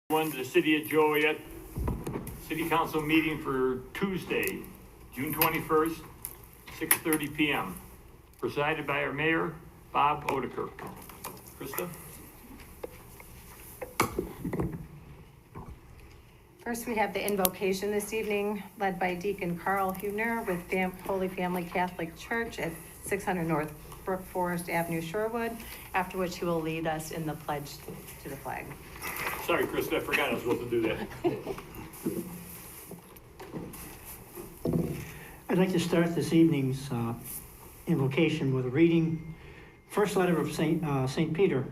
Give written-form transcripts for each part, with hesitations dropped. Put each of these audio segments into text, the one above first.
To the City of Joliet City Council meeting for Tuesday, June 21st, 6:30 p.m. Presided by our Mayor, Bob Odekirk. Krista? First, we have the invocation this evening, led by Deacon Carl Hubner with Holy Family Catholic Church at 600 North Brook Forest Avenue, Shorewood, after which he will lead us in the pledge to the flag. Sorry, Krista, I forgot I was supposed to do that. I'd like to start this evening's invocation with a reading, first letter of St. Peter,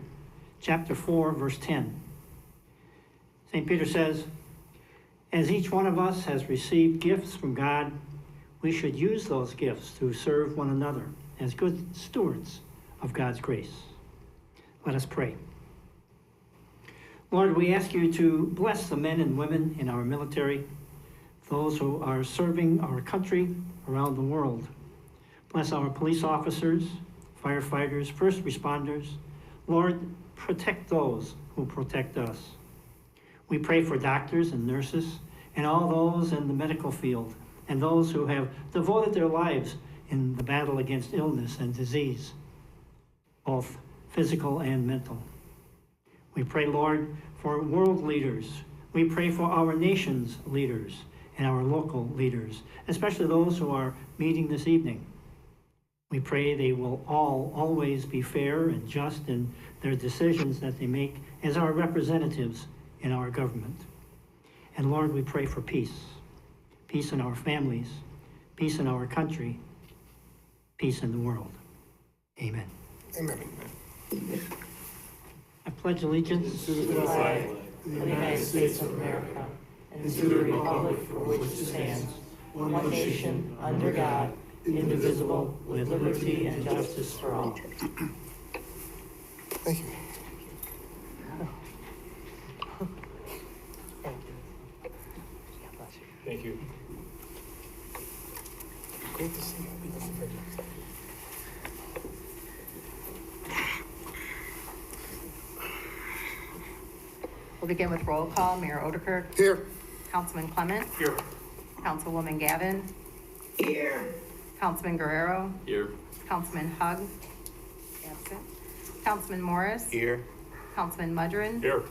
chapter 4, verse 10. St. Peter says, "As each one of us has received gifts from God, we should use those gifts to serve one another as good stewards of God's grace." Let us pray. Lord, we ask you to bless the men and women in our military, those who are serving our country around the world. Bless our police officers, firefighters, first responders. Lord, protect those who protect us. We pray for doctors and nurses and all those in the medical field and those who have devoted their lives in the battle against illness and disease, both physical and mental. We pray, Lord, for world leaders. We pray for our nation's leaders and our local leaders, especially those who are meeting this evening. We pray they will always be fair and just in their decisions that they make as our representatives in our government. And Lord, we pray for peace. Peace in our families, peace in our country, peace in the world. Amen. Amen. I pledge allegiance to the flag of the United States of America and to the republic for which it stands, one nation, under God, indivisible, with liberty and justice for all. Thank you. Thank you. Great to see you. We'll begin with roll call. Mayor Odekirk. Here. Councilman Clement. Here. Councilwoman Gavin. Here. Councilman Guerrero. Here. Councilman Hug. Absent. Councilman Morris. Here. Councilman Mudrin. Here.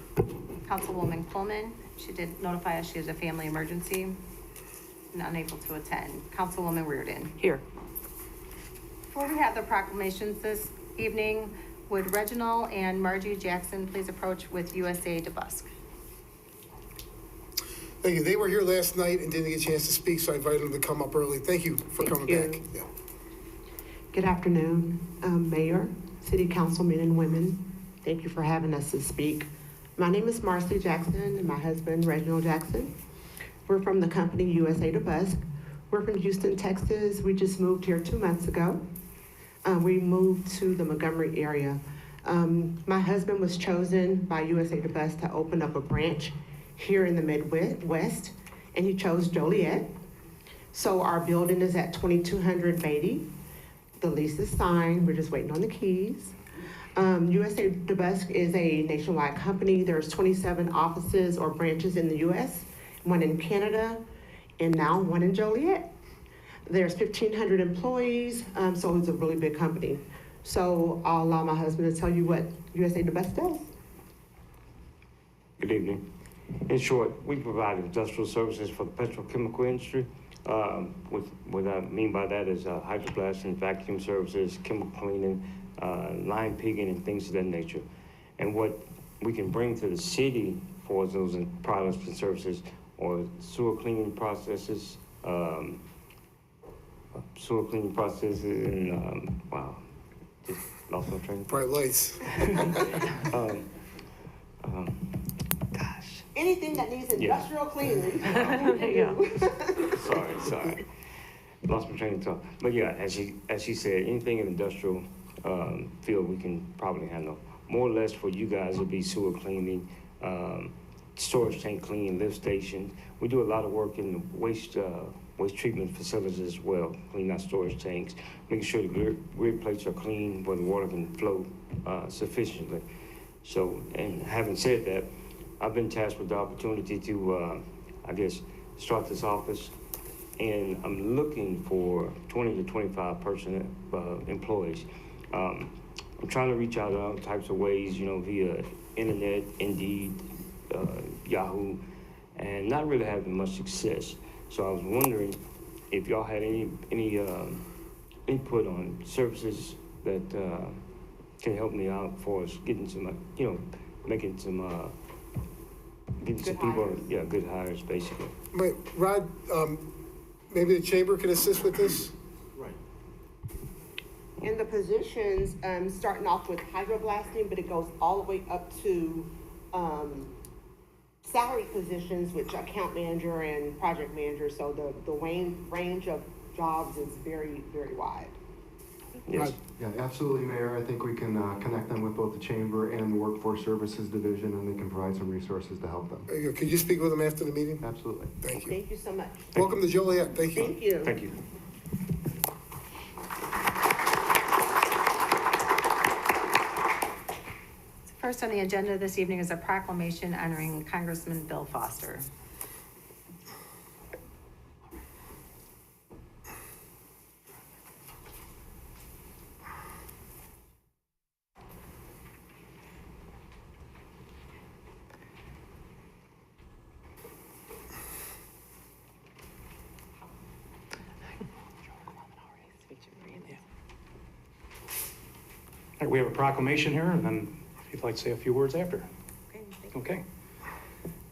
Councilwoman Coleman. She did notify us she has a family emergency and unable to attend. Councilwoman Reardon. Here. Before we have the proclamations this evening, would Reginald and Margie Jackson please approach with USA DeBusk? Thank you. They were here last night and didn't get a chance to speak, so I invited them to come up early. Thank you for coming back. Yeah. Good afternoon, Mayor, City Councilmen and women. Thank you for having us to speak. My name is Marcy Jackson and my husband, Reginald Jackson. We're from the company USA DeBusk. We're from Houston, Texas. We just moved here 2 months ago. We moved to the Montgomery area. My husband was chosen by USA DeBusk to open up a branch here in the Midwest, and he chose Joliet. So our building is at 2200 Beatty. The lease is signed. We're just waiting on the keys. USA DeBusk is a nationwide company. There's 27 offices or branches in the US, one in Canada, and now one in Joliet. There's 1,500 employees, so it's a really big company. So I'll allow my husband to tell you what USA DeBusk does. Good evening. In short, we provide industrial services for the petrochemical industry. What I mean by that is hydroblasting, vacuum services, chemical cleaning, line pigging, and things of that nature. And what we can bring to the city for those products and services or sewer cleaning processes, and wow, just lost my train. Bright lights. Gosh. Anything that needs industrial cleaning. Sorry. Lost my train of thought. But yeah, as she said, anything in industrial field we can probably handle. More or less for you guys would be sewer cleaning, storage tank cleaning, lift stations. We do a lot of work in the waste treatment facilities as well, cleaning out storage tanks, making sure the grid plates are clean where the water can flow sufficiently. So, and having said that, I've been tasked with the opportunity to, I guess, start this office, and I'm looking for 20 to 25 employees. I'm trying to reach out in all types of ways, you know, via internet, Indeed, Yahoo, and not really having much success. So I was wondering if y'all had any input on services that can help me out for us getting some, you know, making some, getting some people, yeah, good hires, basically. But Rod, maybe the chamber could assist with this? In the positions, starting off with hydroblasting, but it goes all the way up to salary positions, which account manager and project manager. So the range of jobs is very, very wide. Yes. Yeah, absolutely, Mayor. I think we can connect them with both the Chamber and the Workforce Services Division, and they can provide some resources to help them. Could you speak with them after the meeting? Absolutely. Thank you. Thank you so much. Welcome to Joliet. Thank you. Thank you. Thank you. First on the agenda this evening is a proclamation honoring Congressman Bill Foster. All right, we have a proclamation here, and then if you'd like to say a few words after. Okay.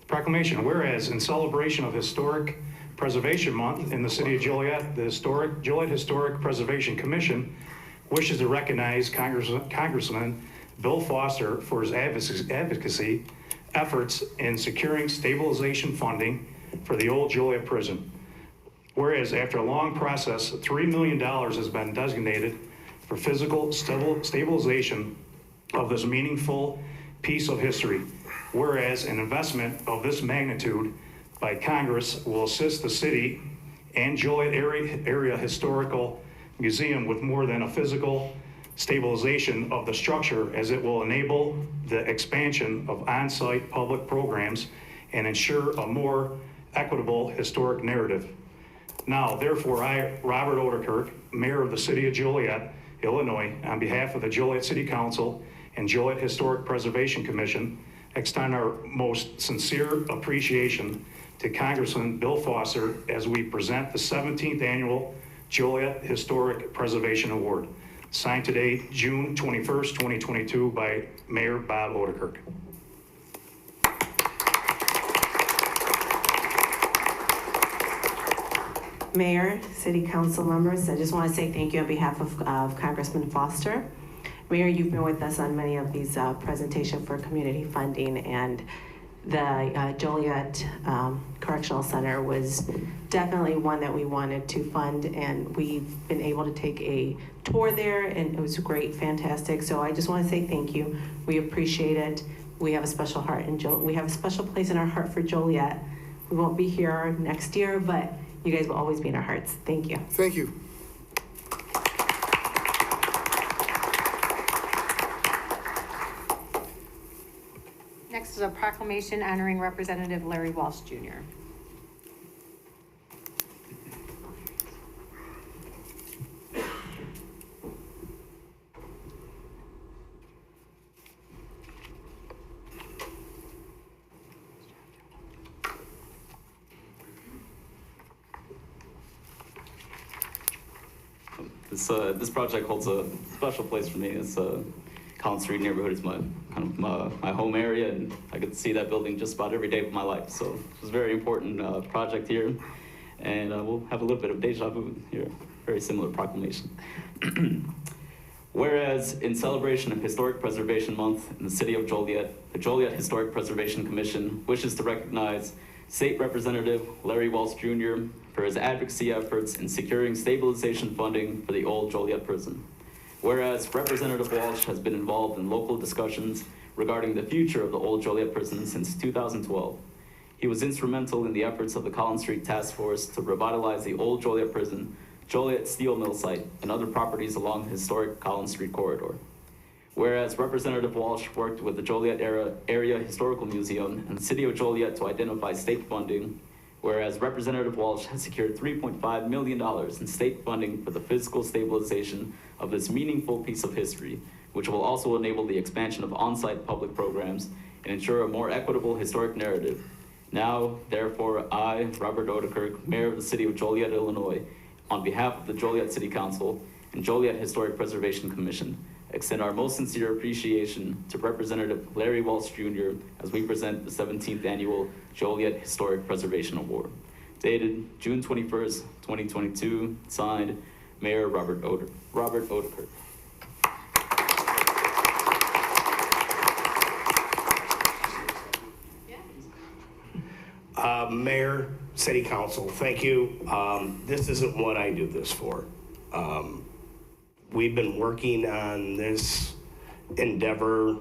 Proclamation, whereas in celebration of Historic Preservation Month in the city of Joliet, the Joliet Historic Preservation Commission wishes to recognize Congressman Bill Foster for his advocacy efforts in securing stabilization funding for the old Joliet prison. Whereas after a long process, $3 million has been designated for physical stabilization of this meaningful piece of history. Whereas an investment of this magnitude by Congress will assist the city and Joliet area historical museum with more than a physical stabilization of the structure, as it will enable the expansion of on-site public programs and ensure a more equitable historic narrative. Now, therefore, I, Robert Odekirk, Mayor of the City of Joliet, Illinois, on behalf of the Joliet City Council and Joliet Historic Preservation Commission, extend our most sincere appreciation to Congressman Bill Foster as we present the 17th Annual Joliet Historic Preservation Award, signed today, June 21st, 2022, by Mayor Bob Odekirk. Mayor, City Council members, I just want to say thank you on behalf of Congressman Foster. Mayor, you've been with us on many of these presentations for community funding, and the Joliet Correctional Center was definitely one that we wanted to fund, and we've been able to take a tour there, and it was great, fantastic. So I just want to say thank you. We appreciate it. We have a special heart in we have a special place in our heart for Joliet. We won't be here next year, but you guys will always be in our hearts. Thank you. Thank you. Next is a proclamation honoring Representative Larry Walsh Jr. This project holds a special place for me. It's Collins Street neighborhood is my home area, and I get to see that building just about every day of my life. So it's a very important project here, and we'll have a little bit of deja vu here. Very similar proclamation. Whereas in celebration of Historic Preservation Month in the city of Joliet, the Joliet Historic Preservation Commission wishes to recognize State Representative Larry Walsh Jr. for his advocacy efforts in securing stabilization funding for the old Joliet prison. Whereas Representative Walsh has been involved in local discussions regarding the future of the old Joliet prison since 2012. He was instrumental in the efforts of the Collins Street Task Force to revitalize the old Joliet prison, Joliet Steel Mill site, and other properties along the historic Collins Street corridor. Whereas Representative Walsh worked with the Joliet Area Historical Museum and the City of Joliet to identify state funding. Whereas Representative Walsh has secured $3.5 million in state funding for the physical stabilization of this meaningful piece of history, which will also enable the expansion of on-site public programs and ensure a more equitable historic narrative. Now, therefore, I, Robert Odekirk, Mayor of the City of Joliet, Illinois, on behalf of the Joliet City Council and Joliet Historic Preservation Commission, extend our most sincere appreciation to Representative Larry Walsh Jr. as we present the 17th Annual Joliet Historic Preservation Award. Dated June 21st, 2022, signed Mayor Robert Odekirk. Mayor, City Council, thank you. This isn't what I do this for. We've been working on this endeavor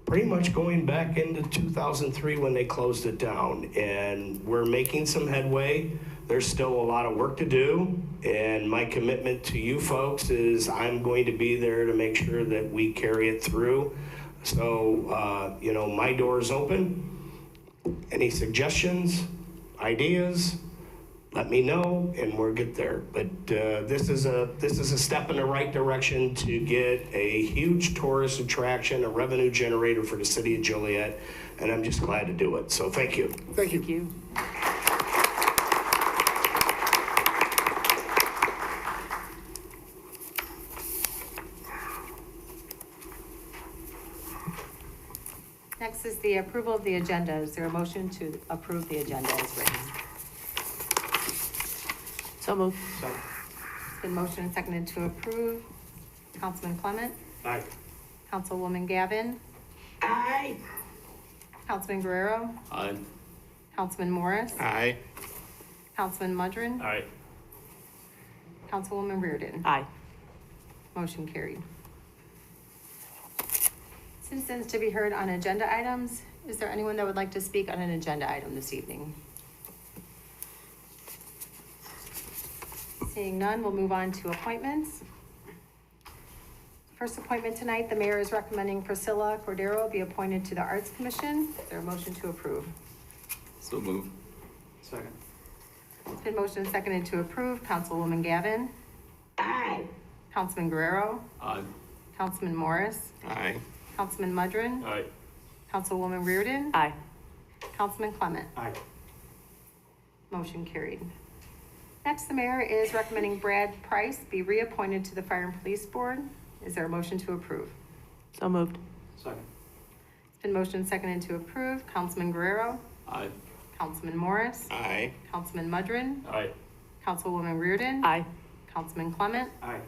pretty much going back into 2003 when they closed it down, and we're making some headway. There's still a lot of work to do, and my commitment to you folks is I'm going to be there to make sure that we carry it through. So, you know, my door is open. Any suggestions, ideas, let me know and we'll get there. But this is a step in the right direction to get a huge tourist attraction, a revenue generator for the city of Joliet, and I'm just glad to do it. So thank you. Thank you. Thank you. Next is the approval of the agenda. Is there a motion to approve the agenda as written? So moved. It's been motioned and seconded to approve. Councilman Clement? Aye. Councilwoman Gavin? Aye. Councilman Guerrero? Aye. Councilman Morris? Aye. Councilman Mudrin? Aye. Councilwoman Reardon? Aye. Motion carried. Citizens to be heard on agenda items. Is there anyone that would like to speak on an agenda item this evening? Seeing none, we'll move on to appointments. First appointment tonight, the mayor is recommending Priscilla Cordero be appointed to the Arts Commission. Is there a motion to approve? So move. Second. It's been motioned and seconded to approve. Councilwoman Gavin? Aye. Councilman Guerrero? Aye. Councilman Morris? Aye. Councilman Mudrin? Aye. Councilwoman Reardon? Aye. Councilman Clement? Aye. Motion carried. Next, the mayor is recommending Brad Price be reappointed to the Fire and Police Board. Is there a motion to approve? So moved. Second. It's been motioned and seconded to approve. Councilman Guerrero? Aye. Councilman Morris? Aye. Councilman Mudrin? Aye. Councilwoman Reardon? Aye. Councilman Clement? Aye.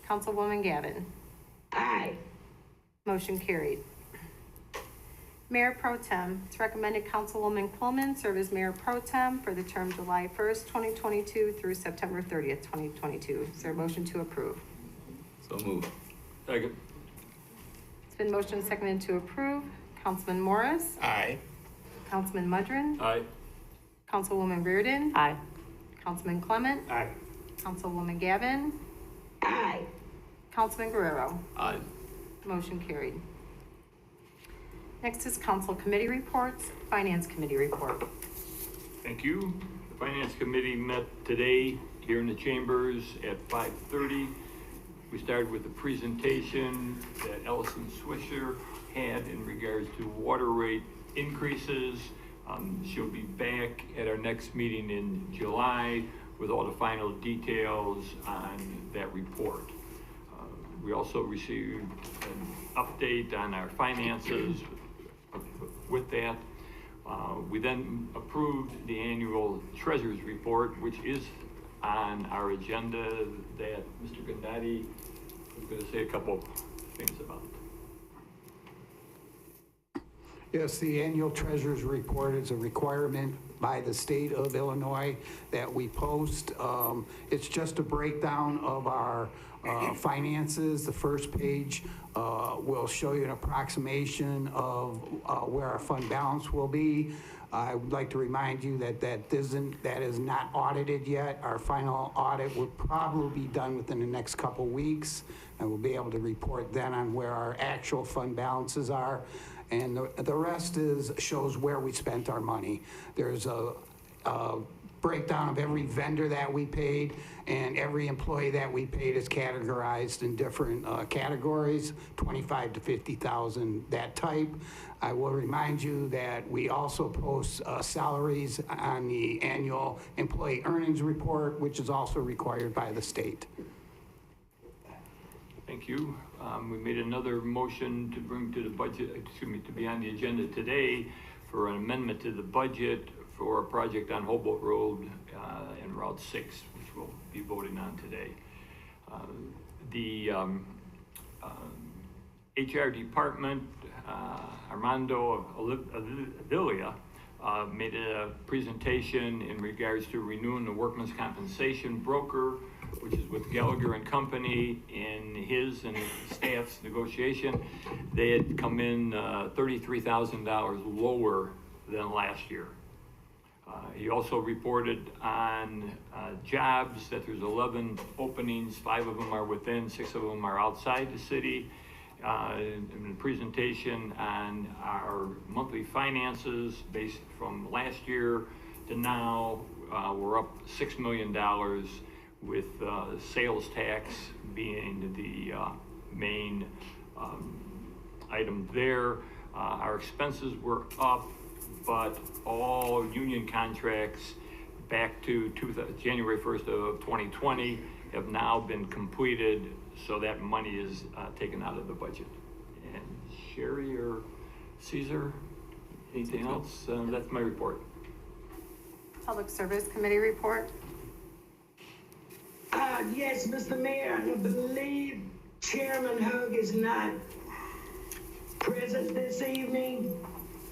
Councilwoman Gavin? Aye. Motion carried. Mayor Pro Tem, it's recommended Councilwoman Quillman serve as Mayor Pro Tem for the term July 1st, 2022 through September 30th, 2022. Is there a motion to approve? So move. Second. It's been motioned and seconded to approve. Councilman Morris? Aye. Councilman Mudrin? Aye. Councilwoman Reardon? Aye. Councilman Clement? Aye. Councilwoman Gavin? Aye. Councilman Guerrero? Aye. Motion carried. Next is council committee reports. Finance Committee report. Thank you. The Finance Committee met today here in the chambers at 5:30. We started with a presentation that Ellison Swisher had in regards to water rate increases. She'll be back at our next meeting in July with all the final details on that report. We also received an update on our finances with that. We then approved the annual treasurer's report, which is on our agenda that Mr. Gandati is going to say a couple things about. Yes, the annual treasurer's report is a requirement by the state of Illinois that we post. It's just a breakdown of our finances. The first page will show you an approximation of where our fund balance will be. I would like to remind you that that is not audited yet. Our final audit will probably be done within the next couple weeks, and we'll be able to report then on where our actual fund balances are. And the rest shows where we spent our money. There's a breakdown of every vendor that we paid, and every employee that we paid is categorized in different categories, 25 to 50,000, that type. I will remind you that we also post salaries on the annual employee earnings report, which is also required by the state. Thank you. We made another motion to bring to the budget, to be on the agenda today for an amendment to the budget for a project on Hobolt Road and Route 6, which we'll be voting on today. The HR department, Armando Avilia, made a presentation in regards to renewing the workman's compensation broker, which is with Gallagher and Company. In his and his staff's negotiation, they had come in $33,000 lower than last year. He also reported on jobs that there's 11 openings, 5 of them are within, 6 of them are outside the city. In the presentation on our monthly finances based from last year to now, we're up $6 million with sales tax being the main item there. Our expenses were up, but all union contracts back to January 1st of 2020 have now been completed, so that money is taken out of the budget. And Sherry or Caesar, anything else? That's my report. Public Service Committee report. Yes, Mr. Mayor, I believe Chairman Hug is not present this evening.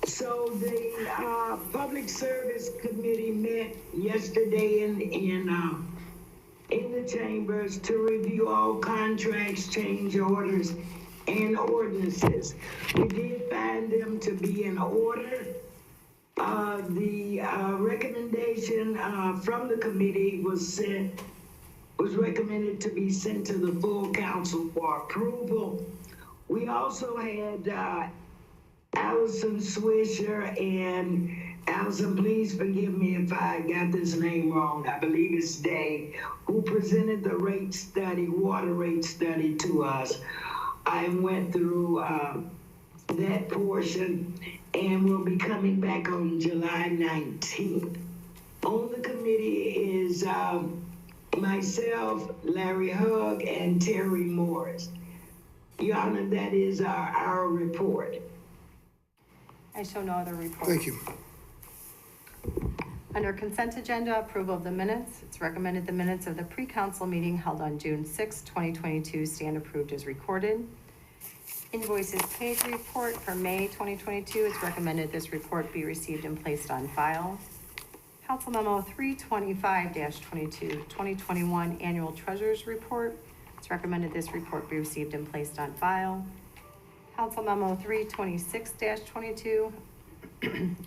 So the Public Service Committee met yesterday in the chambers to review all contracts, change orders, and ordinances. We did find them to be in order. The recommendation from the committee was recommended to be sent to the full council for approval. We also had Allison Swisher and Allison, please forgive me if I got this name wrong. I believe it's Day, who presented the rate study, water rate study to us. I went through that portion and will be coming back on July 19th. On the committee is myself, Larry Hugg, and Terry Morris. Your Honor, that is our report. I show no other report. Thank you. Under consent agenda, approval of the minutes. It's recommended the minutes of the pre-council meeting held on June 6, 2022 stand approved as recorded. Invoices paid report for May 2022. It's recommended this report be received and placed on file. Council Memo 325-22, 2021 Annual Treasurers Report. It's recommended this report be received and placed on file. Council Memo 326-22,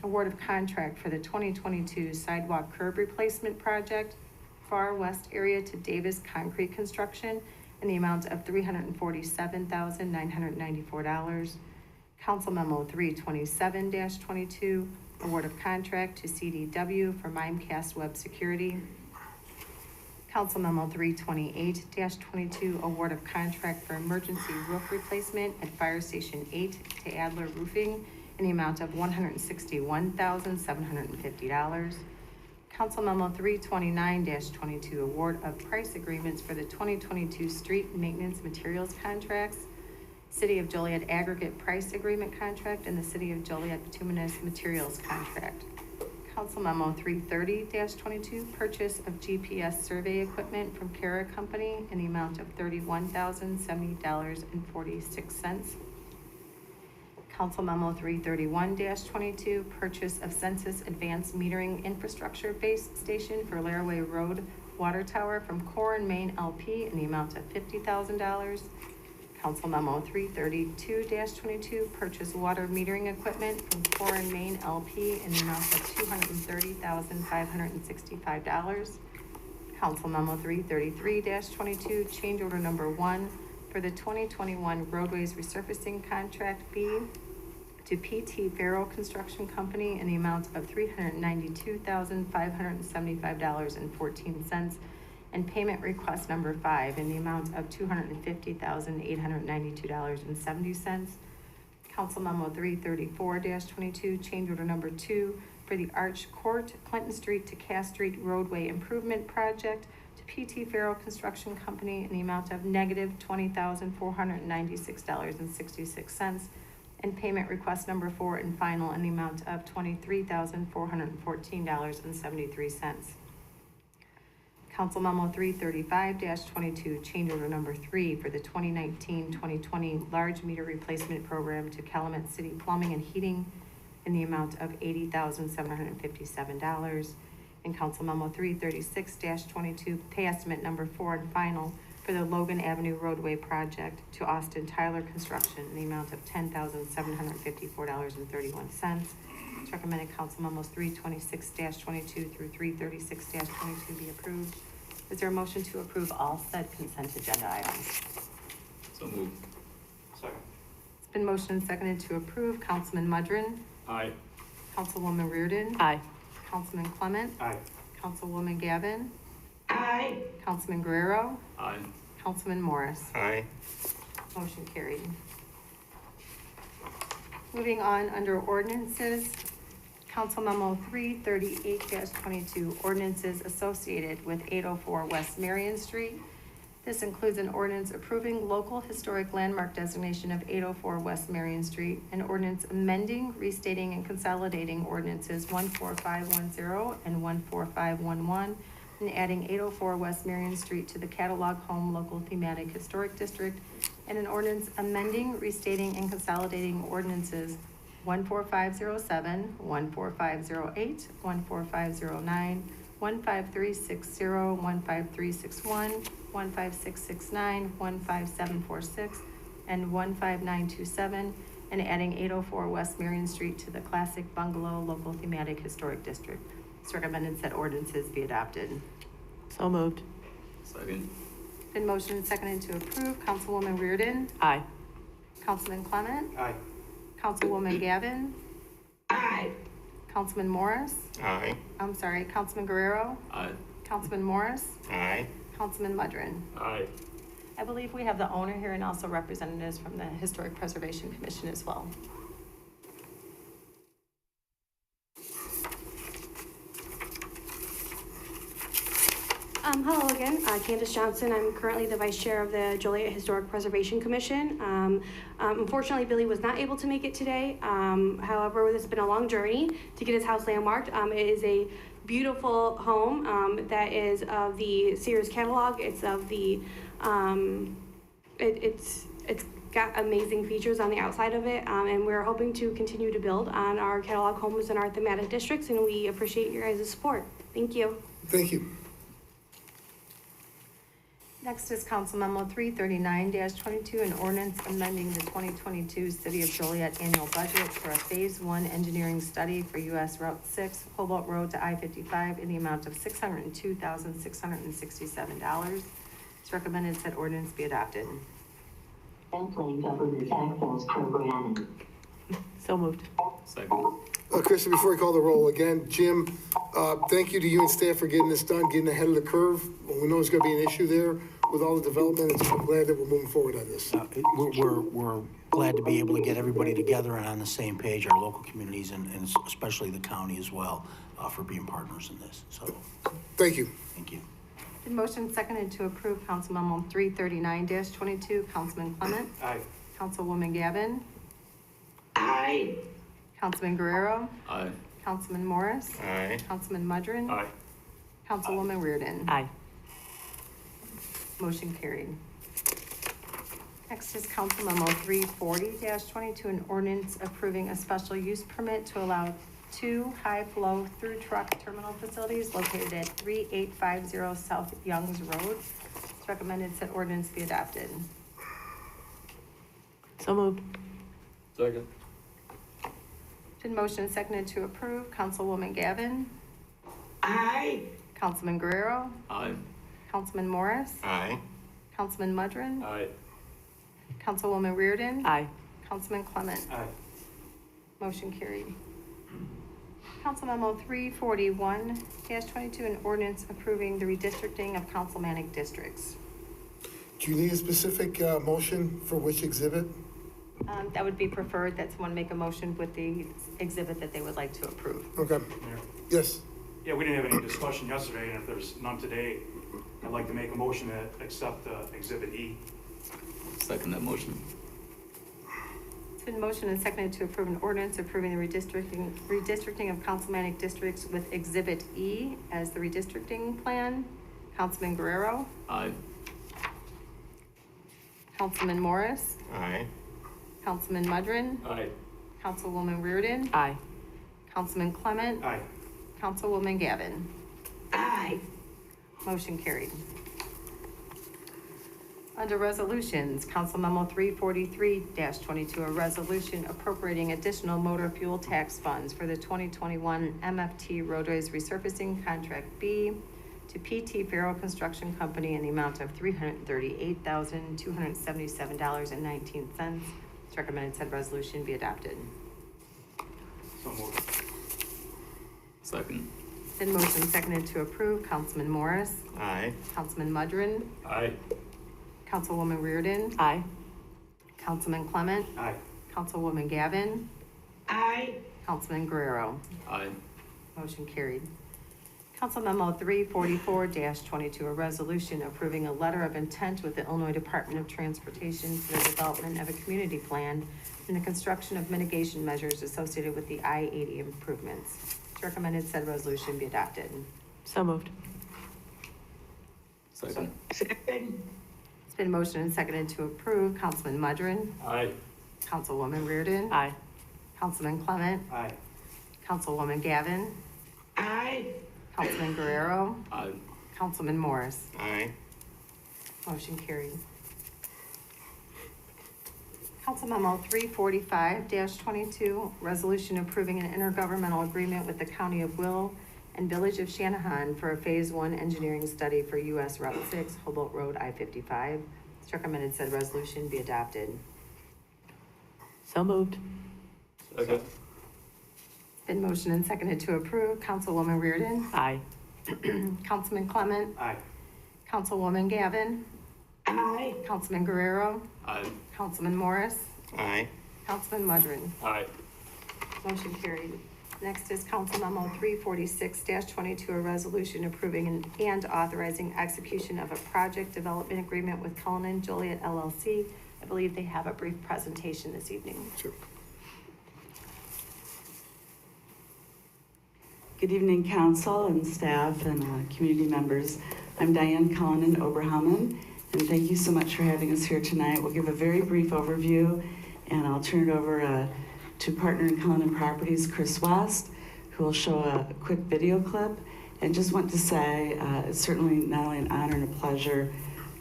award of contract for the 2022 sidewalk curb replacement project, Far West area to Davis Concrete Construction, in the amount of $347,994. Council Memo 327-22, award of contract to CDW for Mimecast Web Security. Council Memo 328-22, award of contract for emergency roof replacement at Fire Station 8 to Adler Roofing in the amount of $161,750. Council Memo 329-22, award of price agreements for the 2022 street maintenance materials contracts, City of Joliet aggregate price agreement contract, and the City of Joliet bituminous materials contract. Council Memo 330-22, purchase of GPS survey equipment from Kara Company in the amount of $31,070.46. Council Memo 331-22, purchase of Census Advanced Metering Infrastructure Base Station for Laraway Road Water Tower from Core and Main LP in the amount of $50,000. Council Memo 332-22, purchase water metering equipment from Core and Main LP in the amount of $230,565. Council Memo 333-22, change order number 1 for the 2021 roadways resurfacing contract B to PT Farrow Construction Company in the amount of $392,575.14, and payment request number 5 in the amount of $250,892.70. Council Memo 334-22, change order number 2 for the Arch Court, Clinton Street to Cass Street roadway improvement project to PT Farrow Construction Company in the amount of negative $20,496.66, and payment request number 4 and final in the amount of $23,414.73. Council Memo 335-22, change order number 3 for the 2019-2020 large meter replacement program to Calumet City Plumbing and Heating in the amount of $80,757. And Council Memo 336-22, pay estimate number 4 and final for the Logan Avenue roadway project to Austin Tyler Construction in the amount of $10,754.31. It's recommended Council Memos 326-22 through 336-22 be approved. Is there a motion to approve all said consent agenda items? So moved. Second. It's been motioned and seconded to approve. Councilman Mudrin. Aye. Councilwoman Reardon. Aye. Councilman Clement. Aye. Councilwoman Gavin. Aye. Councilman Guerrero. Aye. Councilman Morris. Aye. Motion carried. Moving on under ordinances, Council Memo 338-22, ordinances associated with 804 West Marion Street. This includes an ordinance approving local historic landmark designation of 804 West Marion Street, an ordinance amending, restating, and consolidating ordinances 14510 and 14511, and adding 804 West Marion Street to the Catalog Home Local Thematic Historic District, and an ordinance amending, restating, and consolidating ordinances 14507, 14508, 14509, 15360, 15361, 15669, 15746, and 15927, and adding 804 West Marion Street to the Classic Bungalow Local Thematic Historic District. It's recommended that ordinances be adopted. So moved. Second. Been motioned and seconded to approve. Councilwoman Reardon. Aye. Councilman Clement. Aye. Councilwoman Gavin. Aye. Councilman Morris. Aye. I'm sorry, Councilman Guerrero. Aye. Councilman Morris. Aye. Councilman Mudrin. Aye. I believe we have the owner here and also representatives from the Historic Preservation Commission as well. Hello again, Candace Johnson. I'm currently the Vice Chair of the Joliet Historic Preservation Commission. Unfortunately, Billy was not able to make it today. However, it's been a long journey to get his house landmarked. It is a beautiful home that is of the Sears catalog. It's of the, it's got amazing features on the outside of it, and we're hoping to continue to build on our catalog homes in our thematic districts, and we appreciate your guys' support. Thank you. Thank you. Next is Council Memo 339-22, an ordinance amending the 2022 City of Joliet annual budget for a Phase 1 engineering study for US Route 6, Cobalt Road to I-55 in the amount of $602,667. It's recommended that ordinance be adopted. Sampling Government Access Program. So moved. Second. Kristen, before I call the roll again, Jim, thank you to you and staff for getting this done, getting ahead of the curve. We know there's going to be an issue there with all the development, and I'm glad that we're moving forward on this. We're glad to be able to get everybody together and on the same page, our local communities and especially the county as well, for being partners in this. So, thank you. Thank you. The motion seconded to approve Council Memo 339-22. Councilman Clement. Aye. Councilwoman Gavin. Aye. Councilman Guerrero. Aye. Councilman Morris. Aye. Councilman Mudrin. Aye. Councilwoman Reardon. Aye. Motion carried. Next is Council Memo 340-22, an ordinance approving a special use permit to allow 2 high-flow through truck terminal facilities located at 3850 South Youngs Road. It's recommended that ordinance be adopted. So moved. Second. Been motion and seconded to approve. Councilwoman Gavin. Aye. Councilman Guerrero. Aye. Councilman Morris. Aye. Councilman Mudrin. Aye. Councilwoman Reardon. Aye. Councilman Clement. Aye. Motion carried. Council Memo 341-22, an ordinance approving the redistricting of councilmanic districts. Do you need a specific motion for which exhibit? That would be preferred that someone make a motion with the exhibit that they would like to approve. Okay. Mayor. Yes. Yeah, we didn't have any discussion yesterday, and if there's none today, I'd like to make a motion to accept Exhibit E. Second that motion. It's been motioned and seconded to approve an ordinance approving the redistricting of councilmanic districts with Exhibit E as the redistricting plan. Councilman Guerrero. Aye. Councilman Morris. Aye. Councilman Mudrin. Aye. Councilwoman Reardon. Aye. Councilman Clement. Aye. Councilwoman Gavin. Aye. Motion carried. Under resolutions, Council Memo 343-22, a resolution appropriating additional motor fuel tax funds for the 2021 MFT roadways resurfacing contract B to PT Farrell Construction Company in the amount of $338,277.19. It's recommended said resolution be adopted. So moved. Second. Then motion seconded to approve. Councilman Morris. Aye. Councilman Mudrin. Aye. Councilwoman Reardon. Aye. Councilman Clement. Aye. Councilwoman Gavin. Aye. Councilman Guerrero. Aye. Motion carried. Council Memo 344-22, a resolution approving a letter of intent with the Illinois Department of Transportation for the development of a community plan and the construction of mitigation measures associated with the I-80 improvements. It's recommended said resolution be adopted. So moved. Second. Second. It's been motioned and seconded to approve. Councilman Mudrin. Aye. Councilwoman Reardon. Aye. Councilman Clement. Aye. Councilwoman Gavin. Aye. Councilman Guerrero. Aye. Councilman Morris. Aye. Motion carried. Council Memo 345-22, resolution approving an intergovernmental agreement with the County of Will and Village of Shanahan for a Phase 1 engineering study for US Route 6, Humboldt Road, I-55. It's recommended said resolution be adopted. So moved. Second. Been motioned and seconded to approve. Councilwoman Reardon. Aye. Councilman Clement. Aye. Councilwoman Gavin. Aye. Councilman Guerrero. Aye. Councilman Morris. Aye. Councilman Mudrin. Aye. Motion carried. Next is Council Memo 346-22, a resolution approving and authorizing execution of a project development agreement with Cullinan Joliet LLC. I believe they have a brief presentation this evening. Sure. Good evening, council and staff and community members. I'm Diane Cullinan Oberhammen, and thank you so much for having us here tonight. We'll give a very brief overview, and I'll turn it over to partner in Cullinan Properties, Chris West, who will show a quick video clip. And just want to say, it's certainly not only an honor and a pleasure,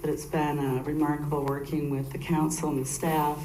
but it's been remarkable working with the council and the staff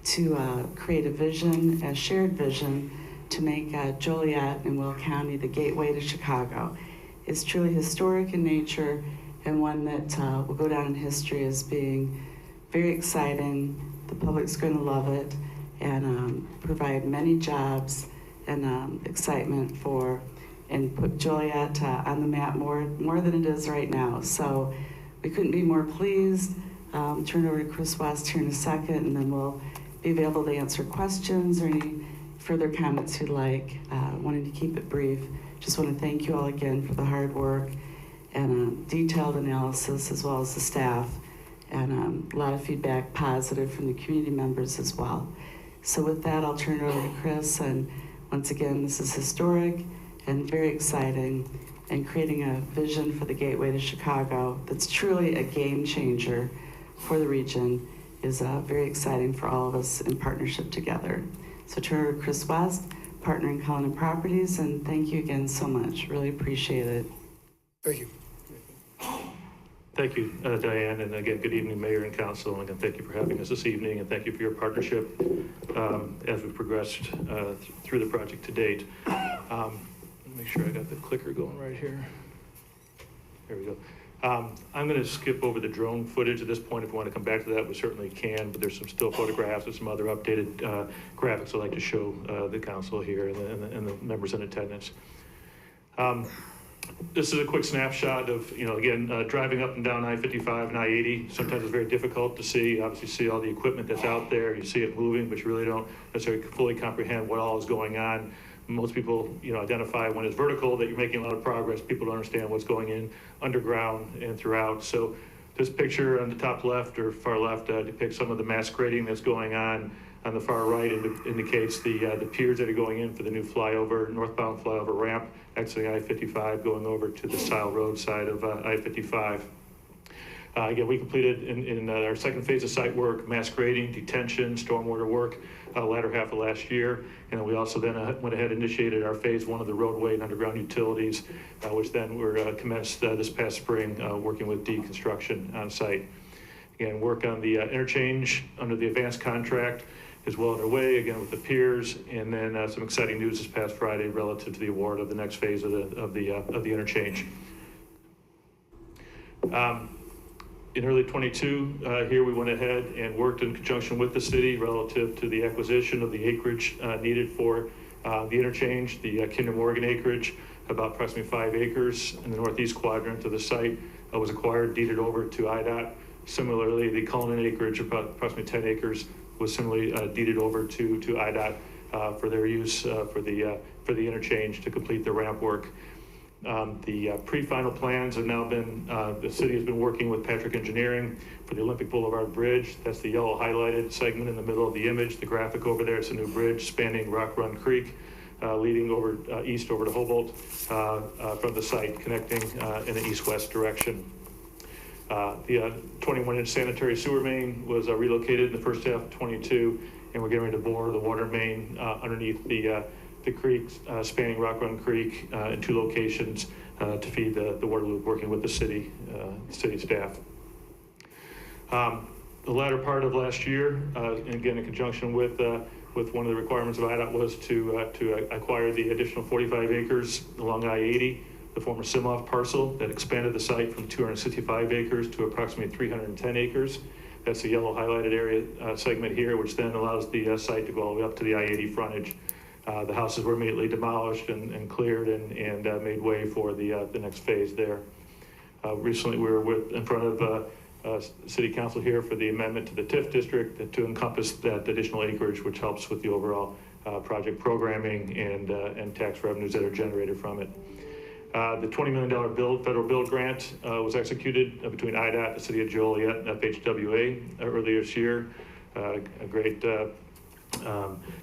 to create a vision, a shared vision, to make Joliet and Will County the gateway to Chicago. It's truly historic in nature and one that will go down in history as being very exciting. The public's going to love it and provide many jobs and excitement for, and put Joliet on the map more than it is right now. So we couldn't be more pleased. Turn over to Chris West here in a second, and then we'll be available to answer questions or any further comments you'd like. Wanting to keep it brief. Just want to thank you all again for the hard work and detailed analysis, as well as the staff, and a lot of feedback positive from the community members as well. So with that, I'll turn it over to Chris, and once again, this is historic and very exciting, and creating a vision for the gateway to Chicago that's truly a game changer for the region is very exciting for all of us in partnership together. So turn over to Chris West, partner in Cullinan Properties, and thank you again so much. Really appreciate it. Thank you. Thank you, Diane, and again, good evening, Mayor and Council, and again, thank you for having us this evening, and thank you for your partnership as we've progressed through the project to date. Make sure I got the clicker going right here. There we go. I'm going to skip over the drone footage at this point. If you want to come back to that, we certainly can, but there's some still photographs and some other updated graphics I'd like to show the council here and the members in attendance. This is a quick snapshot of, again, driving up and down I-55 and I-80. Sometimes it's very difficult to see. Obviously, you see all the equipment that's out there. You see it moving, but you really don't necessarily fully comprehend what all is going on. Most people, identify when it's vertical that you're making a lot of progress. People don't understand what's going in underground and throughout. So this picture on the top left or far left depicts some of the mass grading that's going on. On the far right indicates the piers that are going in for the new flyover, northbound flyover ramp, exiting I-55, going over to the Stile Road side of I-55. Again, we completed in our second phase of site work, mass grading, detention, stormwater work, latter half of last year. And we also then went ahead and initiated our phase one of the roadway and underground utilities, which then were commenced this past spring, working with D Construction on site. Again, work on the interchange under the advanced contract is well underway, again with the piers, and then some exciting news this past Friday relative to the award of the next phase of the interchange. In early 22, here we went ahead and worked in conjunction with the city relative to the acquisition of the acreage needed for the interchange, the Kinder Morgan acreage, about approximately 5 acres in the northeast quadrant of the site was acquired, deeded over to IDOT. Similarly, the Cullinan acreage, about approximately 10 acres, was similarly deeded over to IDOT for their use for the interchange to complete the ramp work. The pre-final plans have now been, the city has been working with Patrick Engineering for the Olympic Boulevard Bridge. That's the yellow highlighted segment in the middle of the image. The graphic over there is a new bridge spanning Rock Run Creek, leading over east over to Humboldt from the site, connecting in an east-west direction. The 21-inch sanitary sewer main was relocated in the first half of 22, and we're getting ready to bore the water main underneath the creek, spanning Rock Run Creek in 2 locations to feed the water loop, working with the city staff. The latter part of last year, and again in conjunction with one of the requirements of IDOT, was to acquire the additional 45 acres along I-80, the former Simoff parcel that expanded the site from 265 acres to approximately 310 acres. That's the yellow highlighted area segment here, which then allows the site to go all the way up to the I-80 frontage. The houses were immediately demolished and cleared and made way for the next phase there. Recently, we were in front of City Council here for the amendment to the TIF district to encompass that additional acreage, which helps with the overall project programming and tax revenues that are generated from it. The $20 million federal build grant was executed between IDOT, the City of Joliet, and FHWA earlier this year. A great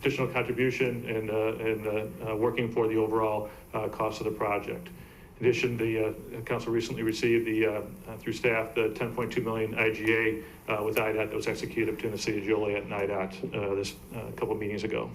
additional contribution and working for the overall cost of the project. In addition, the council recently received through staff the $10.2 million IGA with IDOT that was executed between the City of Joliet and IDOT this couple of meetings ago.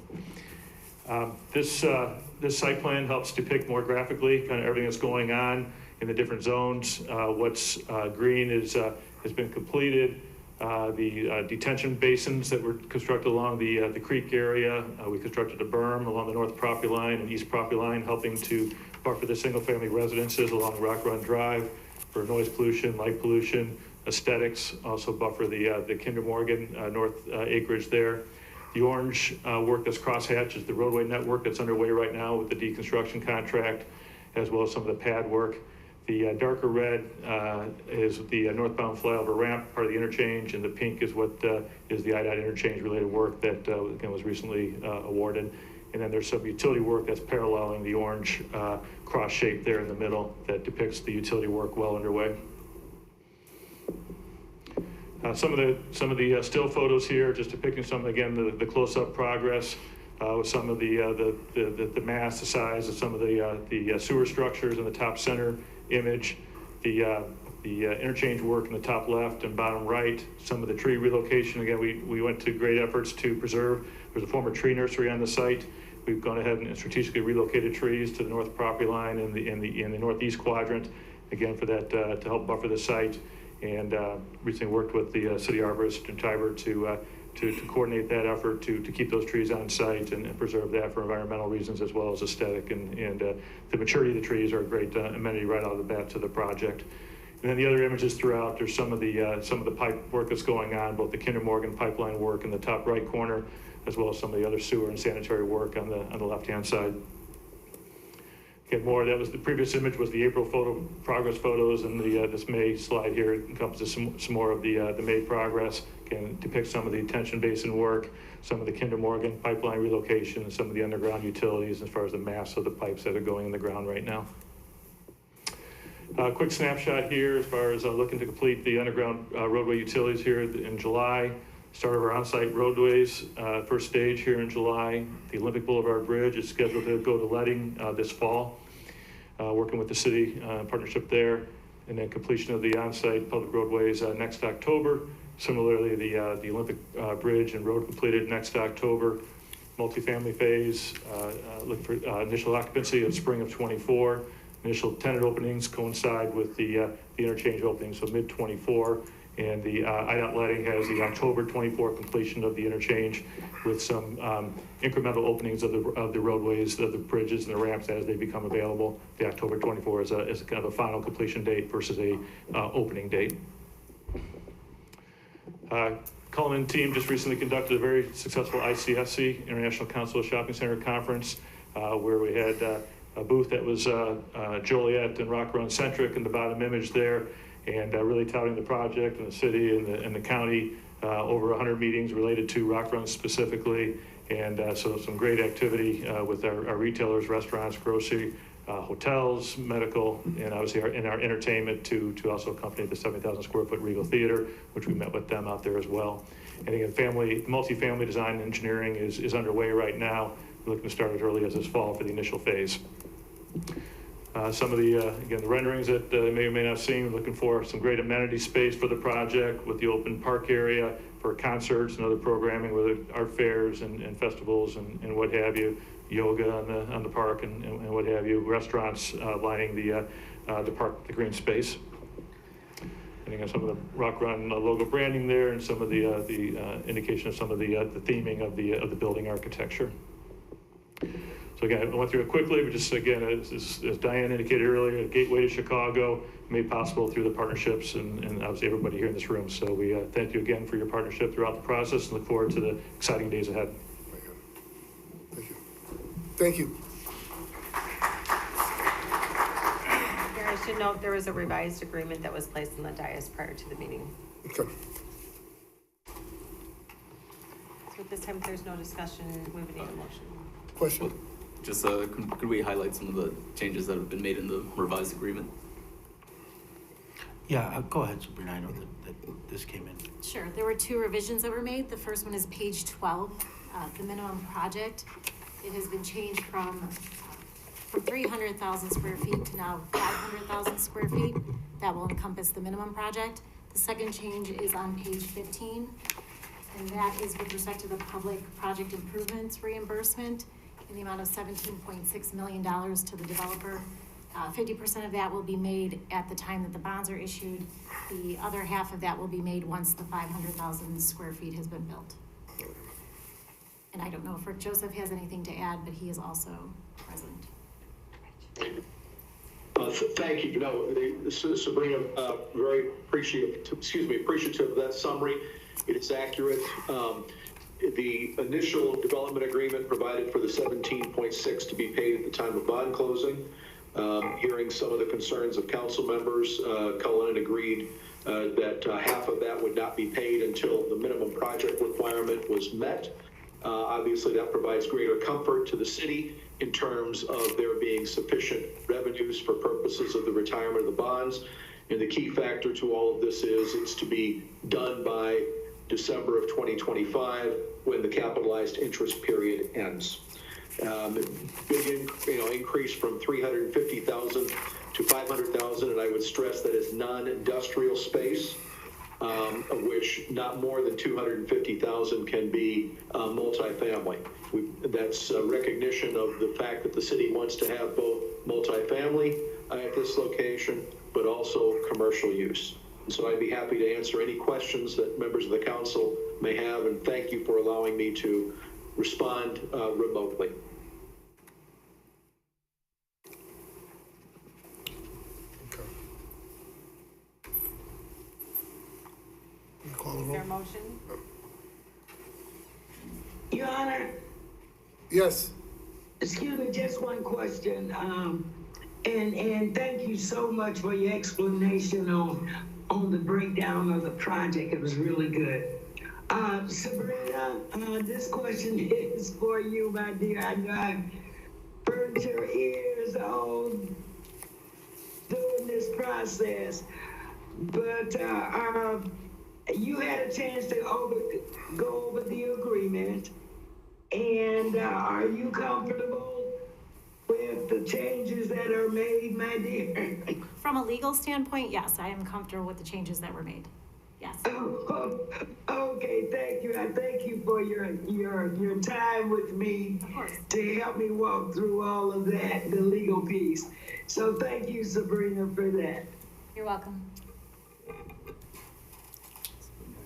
This site plan helps depict more graphically kind of everything that's going on in the different zones. What's green has been completed. The detention basins that were constructed along the creek area. We constructed a berm along the north property line and east property line, helping to buffer the single-family residences along Rock Run Drive for noise pollution, light pollution, aesthetics. Also buffer the Kinder Morgan north acreage there. The orange work that's crosshatched is the roadway network that's underway right now with the deconstruction contract, as well as some of the pad work. The darker red is the northbound flyover ramp, part of the interchange, and the pink is what is the IDOT interchange-related work that again was recently awarded. And then there's some utility work that's paralleling the orange cross shape there in the middle that depicts the utility work well underway. Some of the still photos here, just depicting some, again, the close-up progress with some of the mass, the size of some of the sewer structures in the top center image, the interchange work in the top left and bottom right, some of the tree relocation. Again, we went to great efforts to preserve. There's a former tree nursery on the site. We've gone ahead and strategically relocated trees to the north property line in the northeast quadrant, again for that to help buffer the site. and recently worked with the city arborist in Tiber to coordinate that effort to keep those trees on site and preserve that for environmental reasons as well as aesthetic. And the maturity of the trees are a great amenity right out of the bat to the project. And then the other images throughout, there's some of the pipe work that's going on, both the Kinder Morgan pipeline work in the top right corner, as well as some of the other sewer and sanitary work on the left-hand side. Again, more, that was the previous image was the April progress photos, and this May slide here encompasses some more of the May progress. Again, depicts some of the detention basin work, some of the Kinder Morgan pipeline relocation, and some of the underground utilities as far as the mass of the pipes that are going in the ground right now. Quick snapshot here as far as looking to complete the underground roadway utilities here in July. Start of our on-site roadways, first stage here in July. The Olympic Boulevard Bridge is scheduled to go to letting this fall, working with the city partnership there, and then completion of the on-site public roadways next October. Similarly, the Olympic Bridge and road completed next October. Multifamily phase, look for initial occupancy of spring of 24. Initial tenant openings coincide with the interchange opening, so mid-24. And the IDOT letting has the October 24 completion of the interchange with some incremental openings of the roadways, of the bridges and the ramps as they become available. The October 24 is kind of a final completion date versus a opening date. Cullinan team just recently conducted a very successful ICSC, International Council of Shopping Center Conference, where we had a booth that was Joliet and Rock Run centric in the bottom image there, and really touting the project and the city and the county. Over 100 meetings related to Rock Run specifically, and so some great activity with our retailers, restaurants, grocery, hotels, medical, and obviously our entertainment to also accompany the 70,000 square foot Regal Theater, which we met with them out there as well. And again, multifamily design and engineering is underway right now. We're looking to start as early as this fall for the initial phase. Some of the, again, the renderings that you may or may not have seen, we're looking for some great amenity space for the project with the open park area for concerts and other programming, whether art fairs and festivals and what have you, yoga on the park and what have you, restaurants lining the park, the green space. And again, some of the Rock Run logo branding there and some of the indication of some of the theming of the building architecture. So again, I went through it quickly, but just again, as Diane indicated earlier, a gateway to Chicago made possible through the partnerships and obviously everybody here in this room. So we thank you again for your partnership throughout the process and look forward to the exciting days ahead. Thank you. Thank you. Here, I should note there was a revised agreement that was placed on the dais prior to the meeting. Okay. So at this time, if there's no discussion, we would need a motion. Question? Just could we highlight some of the changes that have been made in the revised agreement? Yeah, go ahead, Sabrina. I know that this came in. Sure. There were two revisions that were made. The first one is page 12, the minimum project. It has been changed from 300,000 square feet to now 500,000 square feet. That will encompass the minimum project. The second change is on page 15, and that is with respect to the public project improvements reimbursement in the amount of $17.6 million to the developer. 50% of that will be made at the time that the bonds are issued. The other half of that will be made once the 500,000 square feet has been built. And I don't know if Rick Joseph has anything to add, but he is also present. Thank you. No, Sabrina, very appreciative of that summary. It is accurate. The initial development agreement provided for the 17.6 to be paid at the time of bond closing. Hearing some of the concerns of council members, Cullinan agreed that half of that would not be paid until the minimum project requirement was met. Obviously, that provides greater comfort to the city in terms of there being sufficient revenues for purposes of the retirement of the bonds. And the key factor to all of this is it's to be done by December of 2025 when the capitalized interest period ends. Big increase from 350,000 to 500,000, and I would stress that is non-industrial space, of which not more than 250,000 can be multifamily. That's a recognition of the fact that the city wants to have both multifamily at this location, but also commercial use. So I'd be happy to answer any questions that members of the council may have, and thank you for allowing me to respond remotely. Is there a motion? Your Honor, Yes. excuse me, just one question. And thank you so much for your explanation on the breakdown of the project. It was really good. Sabrina, this question is for you, my dear. I know I've burned your ears on doing this process, but you had a chance to go over the agreement, and are you comfortable with the changes that are made, my dear? From a legal standpoint, yes, I am comfortable with the changes that were made. Yes. Okay, thank you. I thank you for your time with me to help me walk through all of that, the legal piece. So thank you, Sabrina, for that. You're welcome.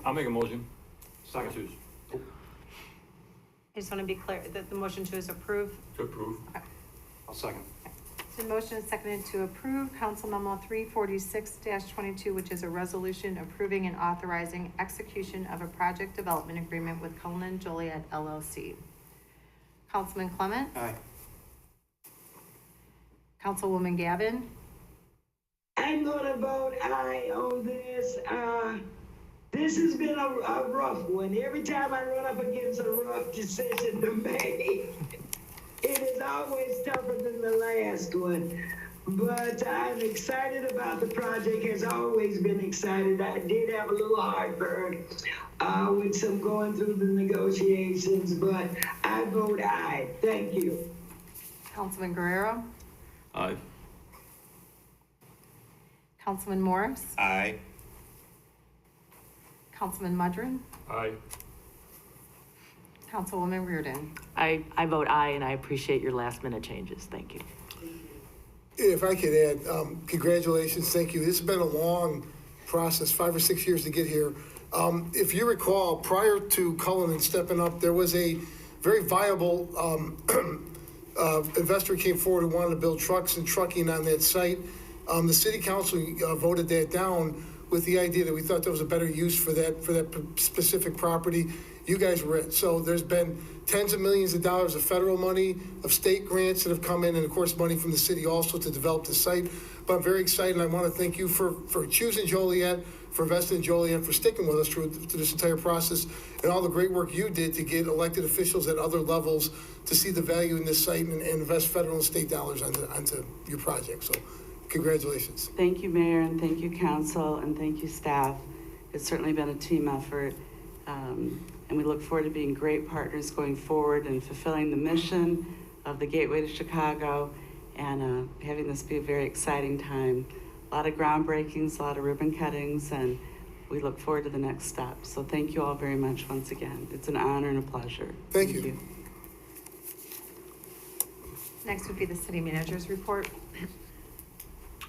I'll make a motion. Second. I just want to be clear that the motion to is approve. To approve. Okay. I'll second. It's been motion and seconded to approve Council Memo 346-22, which is a resolution approving and authorizing execution of a project development agreement with Cullinan Joliet LLC. Councilman Clement? Aye. Councilwoman Gavin? I'm gonna vote aye on this. This has been a rough one. Every time I run up against a rough decision to make, it is always tougher than the last one. But I'm excited about the project, has always been excited. I did have a little heartburn with some going through the negotiations, but I vote aye. Thank you. Councilman Guerrero? Aye. Councilman Morris? Aye. Councilman Mudrin? Aye. Councilwoman Reardon? I vote aye, and I appreciate your last minute changes. Thank you. If I could add, congratulations, thank you. This has been a long process, 5 or 6 years to get here. If you recall, prior to Cullinan stepping up, there was a very viable investor came forward who wanted to build trucks and trucking on that site. The city council voted that down with the idea that we thought there was a better use for that specific property. You guys were it. So there's been tens of millions of dollars of federal money, of state grants that have come in, and of course money from the city also to develop the site. But I'm very excited, and I want to thank you for choosing Joliet, for investing in Joliet, for sticking with us through this entire process, and all the great work you did to get elected officials at other levels to see the value in this site and invest federal and state dollars onto your project. So congratulations. Thank you, Mayor, and thank you, Council, and thank you, staff. It's certainly been a team effort, and we look forward to being great partners going forward and fulfilling the mission of the Gateway to Chicago and having this be a very exciting time. A lot of groundbreakings, a lot of ribbon cuttings, and we look forward to the next step. So thank you all very much once again. It's an honor and a pleasure. Thank you. Next would be the city manager's report.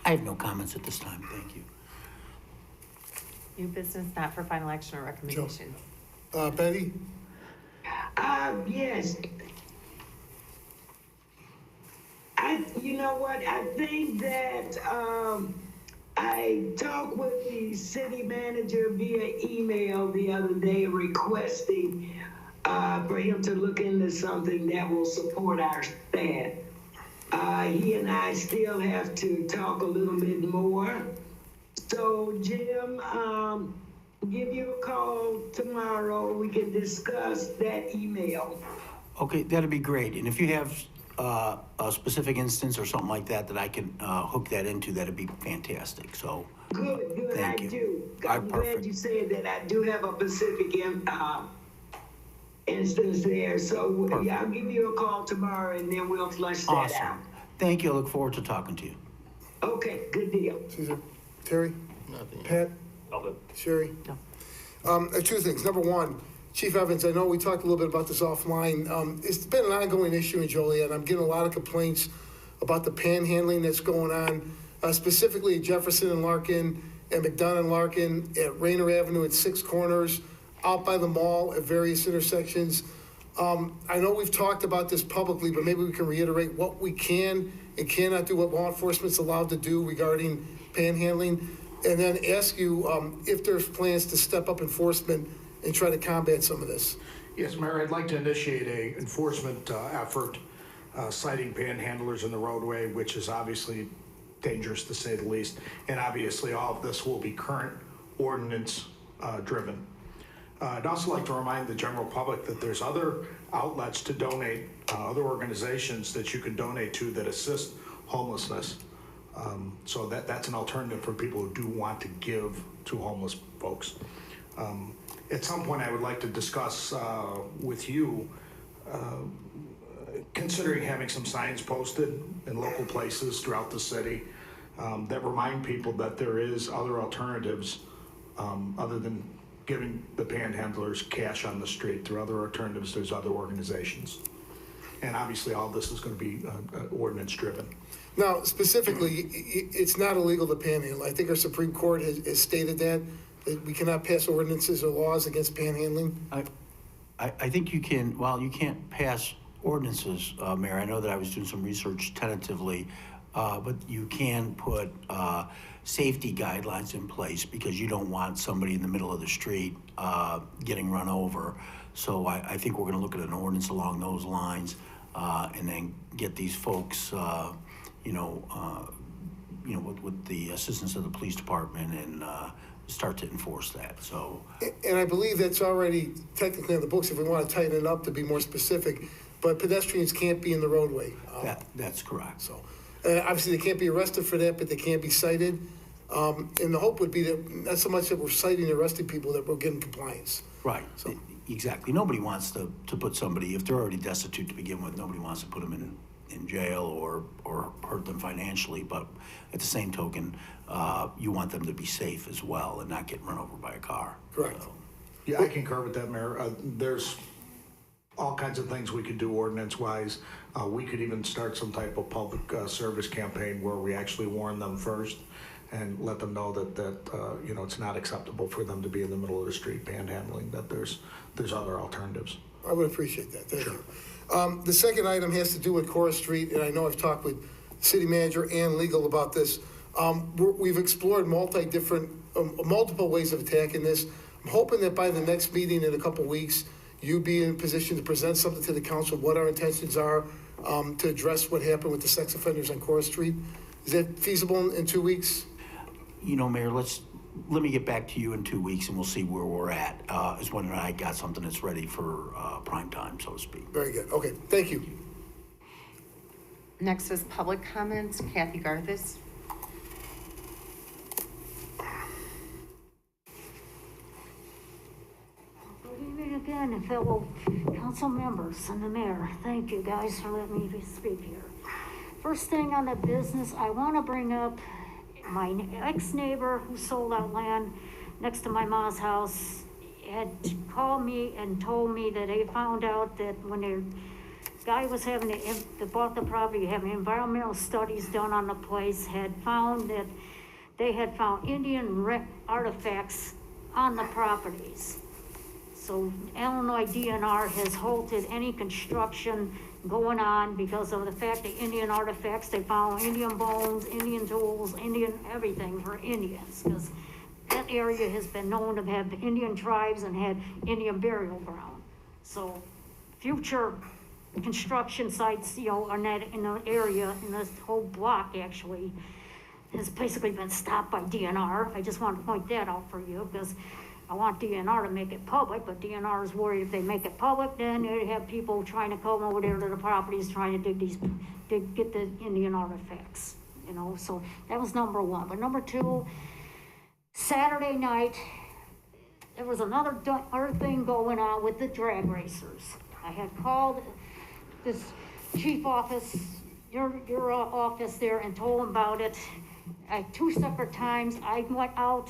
I have no comments at this time, thank you. New business not for final action or recommendation. Betty? Yes. You know what? I think that I talked with the city manager via email the other day requesting for him to look into something that will support our staff. He and I still have to talk a little bit more. So Jim, give you a call tomorrow. We can discuss that email. Okay, that'd be great. And if you have a specific instance or something like that I can hook that into, that'd be fantastic. So Good, thank I you. do. I'm Perfect. glad you said that. I do have a specific instance there. So yeah, I'll give you a call tomorrow and then we'll flush that Awesome. out. Thank you. I look forward to talking to you. Okay, good deal. Caesar? Terry? Nothing. Pat? Nothing. Sherry? No. Two things. Number one, Chief Evans, I know we talked a little bit about this offline. It's been an ongoing issue in Joliet. I'm getting a lot of complaints about the panhandling that's going on, specifically at Jefferson and Larkin at McDonough and Larkin, at Rayner Avenue at Six Corners, out by the mall at various intersections. I know we've talked about this publicly, but maybe we can reiterate what we can and cannot do, what law enforcement's allowed to do regarding panhandling, and then ask you if there's plans to step up enforcement and try to combat some of this. Yes, Mayor, I'd like to initiate a enforcement effort citing panhandlers in the roadway, which is obviously dangerous to say the least. And obviously all of this will be current ordinance driven. I'd also like to remind the general public that there's other outlets to donate, other organizations that you can donate to that assist homelessness. So that's an alternative for people who do want to give to homeless folks. At some point, I would like to discuss with you considering having some signs posted in local places throughout the city that remind people that there is other alternatives other than giving the panhandlers cash on the street. There are other alternatives, there's other organizations. And obviously all this is going to be ordinance driven. Now, specifically, it's not illegal to panhandle. I think our Supreme Court has stated that we cannot pass ordinances or laws against panhandling. I think you can, well, you can't pass ordinances, Mayor. I know that I was doing some research tentatively, but you can put safety guidelines in place because you don't want somebody in the middle of the street getting run over. So I think we're going to look at an ordinance along those lines and then get these folks, with the assistance of the police department and start to enforce that. So, and I believe that's already technically on the books if we want to tighten it up to be more specific, but pedestrians can't be in the roadway. That's correct. So obviously they can't be arrested for that, but they can be cited. And the hope would be that not so much that we're citing and arresting people, that we're getting compliance. Right. So. Exactly. Nobody wants to put somebody, if they're already destitute to begin with, nobody wants to put them in jail or hurt them financially. But at the same token, you want them to be safe as well and not get run over by a car. Correct. So. Yeah, I concur with that, Mayor. There's all kinds of things we could do ordinance-wise. We could even start some type of public service campaign where we actually warn them first and let them know that it's not acceptable for them to be in the middle of the street panhandling, that there's other alternatives. I would appreciate that. Thank you. The second item has to do with Cora Street, and I know I've talked with city manager and legal about this. We've explored multiple ways of attacking this. I'm hoping that by the next meeting in a couple weeks, you'd be in a position to present something to the council, what our intentions are to address what happened with the sex offenders on Cora Street. Is that feasible in 2 weeks? Mayor, let me get back to you in 2 weeks and we'll see where we're at. Is when I got something that's ready for prime time, so to speak. Very good. Okay, thank you. Next is public comments. Kathy Garthis. Good evening again, fellow council members and the mayor. Thank you guys for letting me speak here. First thing on the business, I want to bring up my ex-neighbor who sold out land next to my mom's house had called me and told me that they found out that when their guy was bought the property, having environmental studies done on the place, had found that they had found Indian artifacts on the properties. So Illinois DNR has halted any construction going on because of the fact that Indian artifacts, they found Indian bones, Indian tools, Indian everything for Indians, because that area has been known to have Indian tribes and had Indian burial ground. So future construction sites, in the area, in this whole block actually, has basically been stopped by DNR. I just want to point that out for you because I want DNR to make it public, but DNR is worried if they make it public, then they have people trying to come over there to the properties trying to get the Indian artifacts, so that was number one. But number two, Saturday night, there was another thing going on with the drag racers. I had called this chief office, your office there, and told them about it. At 2 separate times, I went out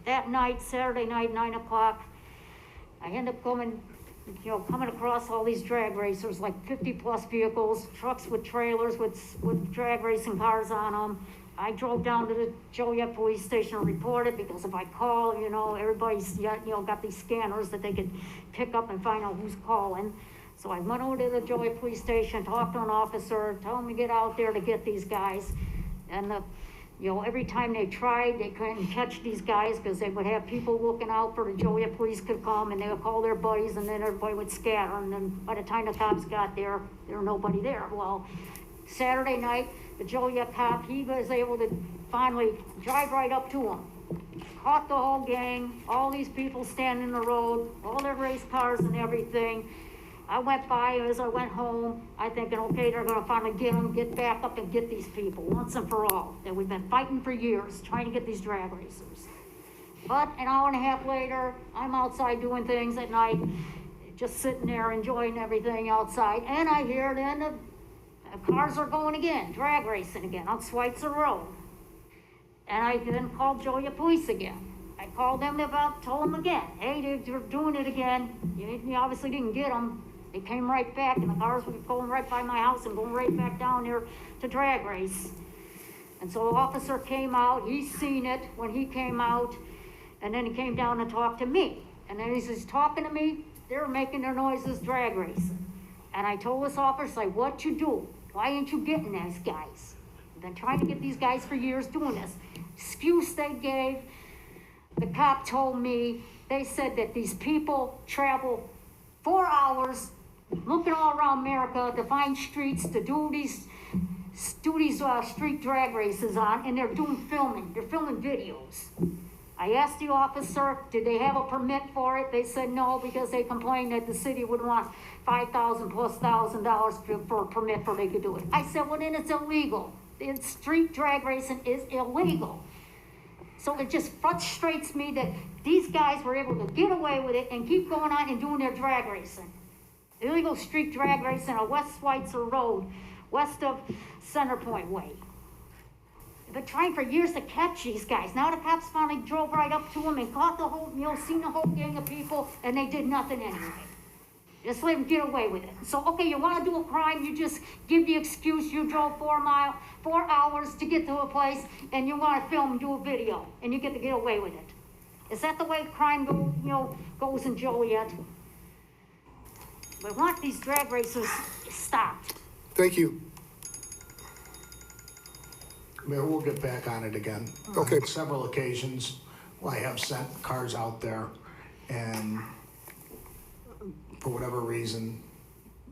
that night, Saturday night, 9 o'clock. I ended up coming across all these drag racers, like 50 plus vehicles, trucks with trailers with drag racing cars on them. I drove down to the Joliet police station and reported, because if I call, everybody's, got these scanners that they could pick up and find out who's calling. So I went over to the Joliet police station, talked to an officer, told him to get out there to get these guys. And every time they tried, they couldn't catch these guys because they would have people looking out for the Joliet police could come, and they would call their buddies, and then everybody would scatter. And then by the time the cops got there was nobody there. Well, Saturday night, the Joliet cop, he was able to finally drive right up to him. Caught the whole gang, all these people standing in the road, all their race cars and everything. I went by as I went home, I thinking, okay, they're gonna finally get back up and get these people once and for all, that we've been fighting for years, trying to get these drag racers. But an hour and a half later, I'm outside doing things at night, just sitting there enjoying everything outside, and I hear then the cars are going again, drag racing again on Schweitzer Road. And I then called Joliet Police again. I called them told them again, hey, they're doing it again. You obviously didn't get them. They came right back, and the cars were going right by my house and going right back down there to drag race. And so the officer came out, he's seen it when he came out, and then he came down and talked to me. And then he's talking to me, they're making their noises drag racing. And I told this officer, what you do? Why ain't you getting these guys? I've been trying to get these guys for years doing this. Excuse they gave, the cop told me, they said that these people travel 4 hours looking all around America to find streets to do these street drag races on, and they're filming videos. I asked the officer, did they have a permit for it? They said no, because they complained that the city would want $5,000 plus $1,000 for a permit for they could do it. I said, well, then it's illegal. Street drag racing is illegal. So it just frustrates me that these guys were able to get away with it and keep going on and doing their drag racing. Illegal street drag racing on West Schweitzer Road, west of Center Point Way. They've been trying for years to catch these guys. Now the cops finally drove right up to them and caught the whole, seen the whole gang of people, and they did nothing anyway. Just let them get away with it. So, okay, you want to do a crime, you just give the excuse you drove 4 hours to get to a place, and you want to film and do a video, and you get to get away with it. Is that the way crime goes in Joliet? We want these drag racers stopped. Thank you. Mayor, we'll get back on it again. Okay. On several occasions, I have sent cars out there, and for whatever reason,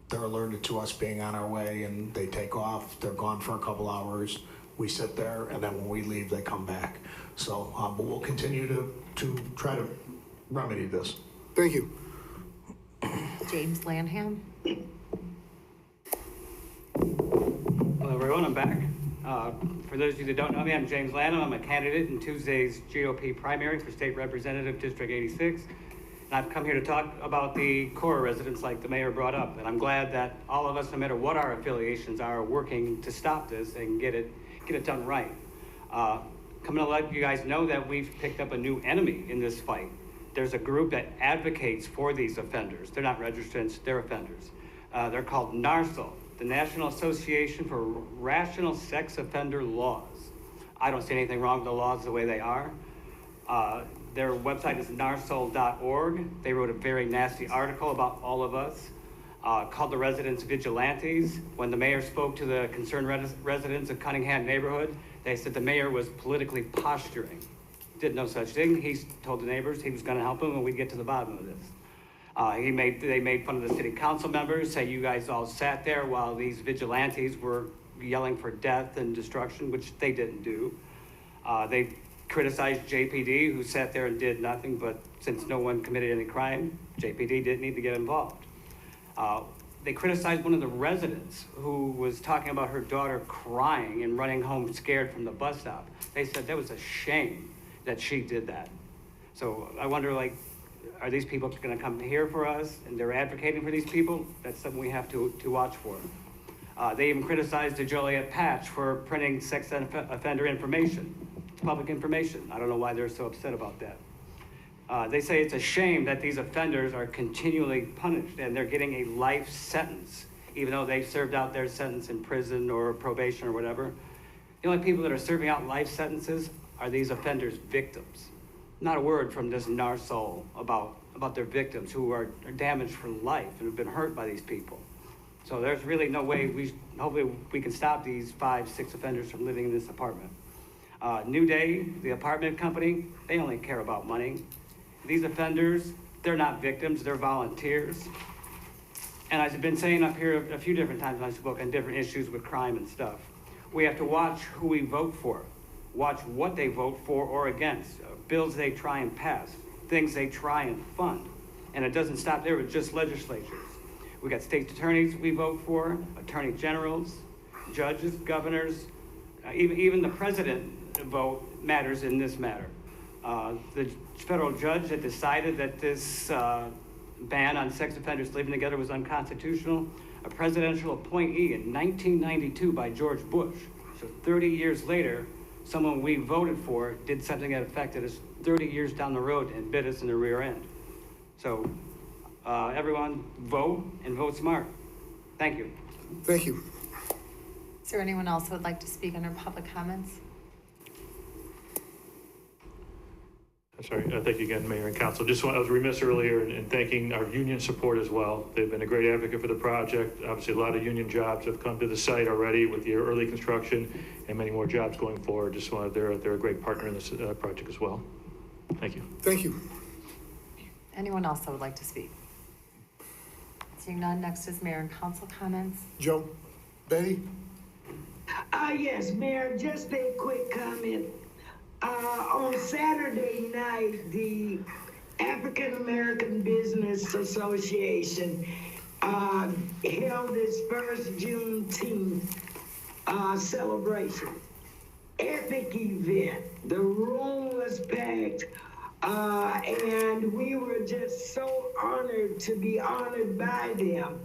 they're alerted to us being on our way, and they take off. They're gone for a couple hours. We sit there, and then when we leave, they come back. So, but we'll continue to try to remedy this. Thank you. James Lanham. Hello, everyone. I'm back. For those of you that don't know me, I'm James Lanham. I'm a candidate in Tuesday's GOP primary for State Representative District 86. And I've come here to talk about the core residents like the mayor brought up. And I'm glad that all of us, no matter what our affiliations are working to stop this and get it done right. Coming to let you guys know that we've picked up a new enemy in this fight. There's a group that advocates for these offenders. They're not registrants, they're offenders. They're called NARSO, the National Association for Rational Sex Offender Laws. I don't see anything wrong with the laws the way they are. Their website is narsol.org. They wrote a very nasty article about all of us, called the residents vigilantes. When the mayor spoke to the concerned residents of Cunningham neighborhood, they said the mayor was politically posturing. Did no such thing. He told the neighbors he was going to help them and we'd get to the bottom of this. They made fun of the city council members, say you guys all sat there while these vigilantes were yelling for death and destruction, which they didn't do. They criticized JPD, who sat there and did nothing, but since no one committed any crime, JPD didn't need to get involved. They criticized one of the residents who was talking about her daughter crying and running home scared from the bus stop. They said that was a shame that she did that. So I wonder, are these people going to come here for us and they're advocating for these people? That's something we have to watch for. They even criticized the Joliet Patch for printing sex offender information, public information. I don't know why they're so upset about that. They say it's a shame that these offenders are continually punished and they're getting a life sentence, even though they've served out their sentence in prison or probation or whatever. The only people that are serving out life sentences are these offenders' victims. Not a word from this narsole about their victims who are damaged for life and have been hurt by these people. So there's really no way hopefully we can stop these 5, 6 offenders from living in this apartment. New Day, the apartment company, they only care about money. These offenders, they're not victims, they're volunteers. And I've been saying up here a few different times when I spoke on different issues with crime and stuff, we have to watch who we vote for, watch what they vote for or against, bills they try and pass, things they try and fund. And it doesn't stop there with just legislatures. We got state attorneys we vote for, attorney generals, judges, governors, even the president vote matters in this matter. The federal judge that decided that this ban on sex offenders living together was unconstitutional, a presidential appointee in 1992 by George Bush. So 30 years later, someone we voted for did something that affected us 30 years down the road and bit us in the rear end. So everyone vote and vote smart. Thank you. Thank you. Is there anyone else who would like to speak under public comments? Sorry, thank you again, Mayor and Council. I was remiss earlier in thanking our union support as well. They've been a great advocate for the project. Obviously, a lot of union jobs have come to the site already with the early construction and many more jobs going forward. They're a great partner in this project as well. Thank you. Thank you. Anyone else that would like to speak? Seeing none, next is mayor and council comments. Joe, Betty? Yes, Mayor, just a quick comment. On Saturday night, the African American Business Association held its first Juneteenth celebration. Epic event. The room was packed, and we were just so honored to be honored by them.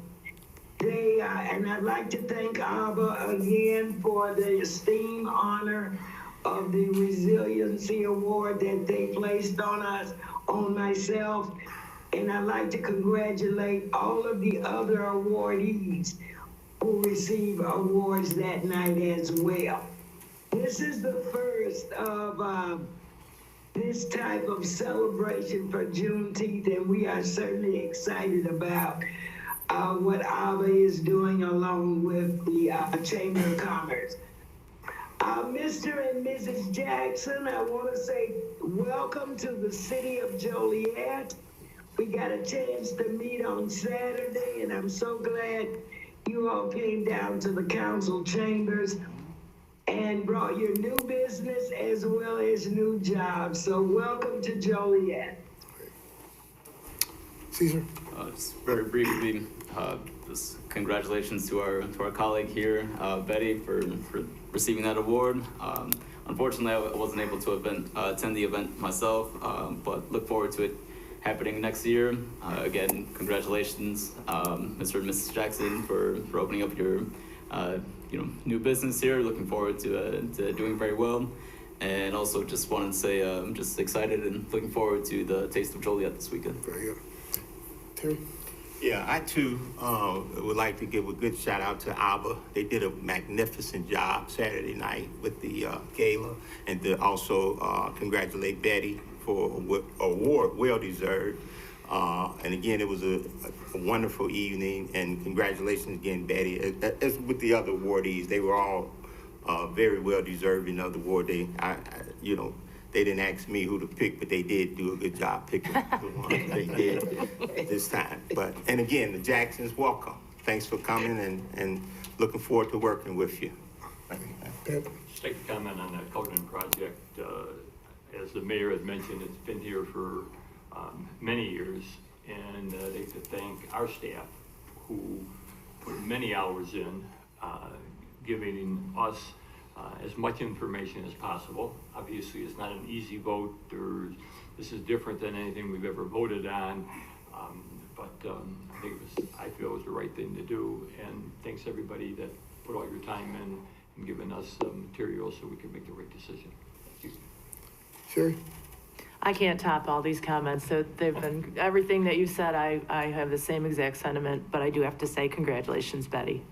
And I'd like to thank ABBA again for the esteemed honor of the Resiliency Award that they placed on us, on myself. And I'd like to congratulate all of the other awardees who received awards that night as well. This is the first of this type of celebration for Juneteenth, and we are certainly excited about what ABBA is doing along with the Chamber of Commerce. Mr. and Mrs. Jackson, I want to say welcome to the city of Joliet. We got a chance to meet on Saturday, and I'm so glad you all came down to the council chambers and brought your new business as well as new jobs. So welcome to Joliet. Caesar? Just very briefly, just congratulations to our colleague here, Betty, for receiving that award. Unfortunately, I wasn't able to attend the event myself, but look forward to it happening next year. Again, congratulations, Mr. and Mrs. Jackson, for opening up your new business here. Looking forward to doing very well. And also just wanted to say I'm just excited and looking forward to the Taste of Joliet this weekend. Very good. Terry? Yeah, I too would like to give a good shout out to ABBA. They did a magnificent job Saturday night with the gala, and to also congratulate Betty for an award well deserved. And again, it was a wonderful evening, and congratulations again, Betty. As with the other awardees, they were all very well deserving of the award. They didn't ask me who to pick, but they did do a good job picking the ones they did this time. And again, the Jacksons, welcome. Thanks for coming, and looking forward to working with you. Just like to comment on that Covenant project. As the mayor had mentioned, it's been here for many years, and I'd like to thank our staff who put many hours in giving us as much information as possible. Obviously, it's not an easy vote. This is different than anything we've ever voted on, but I feel it was the right thing to do. And thanks everybody that put all your time in and given us materials so we can make the right decision. Thank you. Sherry? I can't top all these comments. So they've been, everything that you said, I have the same exact sentiment, but I do have to say congratulations, Betty.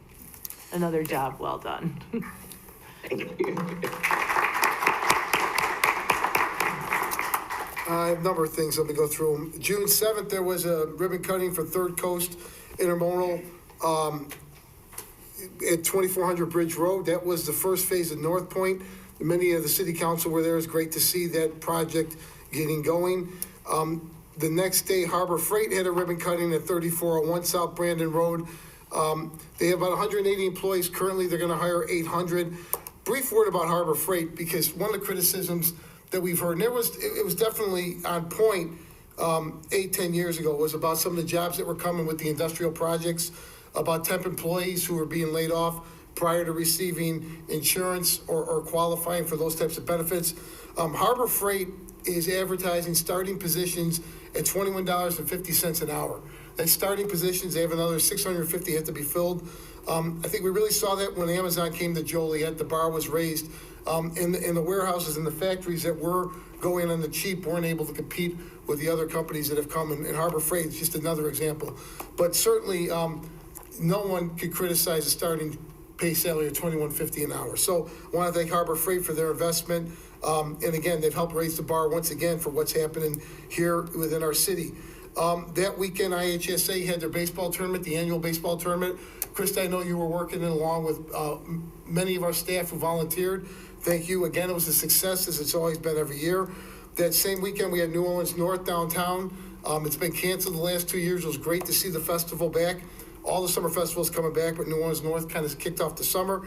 Another job well done. I have a number of things. Let me go through them. June 7th, there was a ribbon cutting for Third Coast Intermodal at 2400 Bridge Road. That was the first phase of North Point. Many of the city council were there. It's great to see that project getting going. The next day, Harbor Freight had a ribbon cutting at 3401 South Brandon Road. They have about 180 employees. Currently, they're going to hire 800. Brief word about Harbor Freight, because one of the criticisms that we've heard, and it was definitely on point 8-10 years ago, was about some of the jobs that were coming with the industrial projects, about temp employees who were being laid off prior to receiving insurance or qualifying for those types of benefits. Harbor Freight is advertising starting positions at $21.50 an hour. That's starting positions. They have another 650 yet to be filled. I think we really saw that when Amazon came to Joliet. The bar was raised. In the warehouses and the factories that were going on the cheap weren't able to compete with the other companies that have come, and Harbor Freight is just another example. But certainly, no one could criticize a starting pay salary of $21.50 an hour. So I want to thank Harbor Freight for their investment. And again, they've helped raise the bar once again for what's happening here within our city. That weekend, IHSA had their baseball tournament, the annual baseball tournament. Krista, I know you were working in along with many of our staff who volunteered. Thank you. Again, it was a success, as it's always been every year. That same weekend, we had New Orleans North downtown. It's been canceled the last 2 years. It was great to see the festival back. All the summer festivals coming back, but New Orleans North kind of kicked off the summer.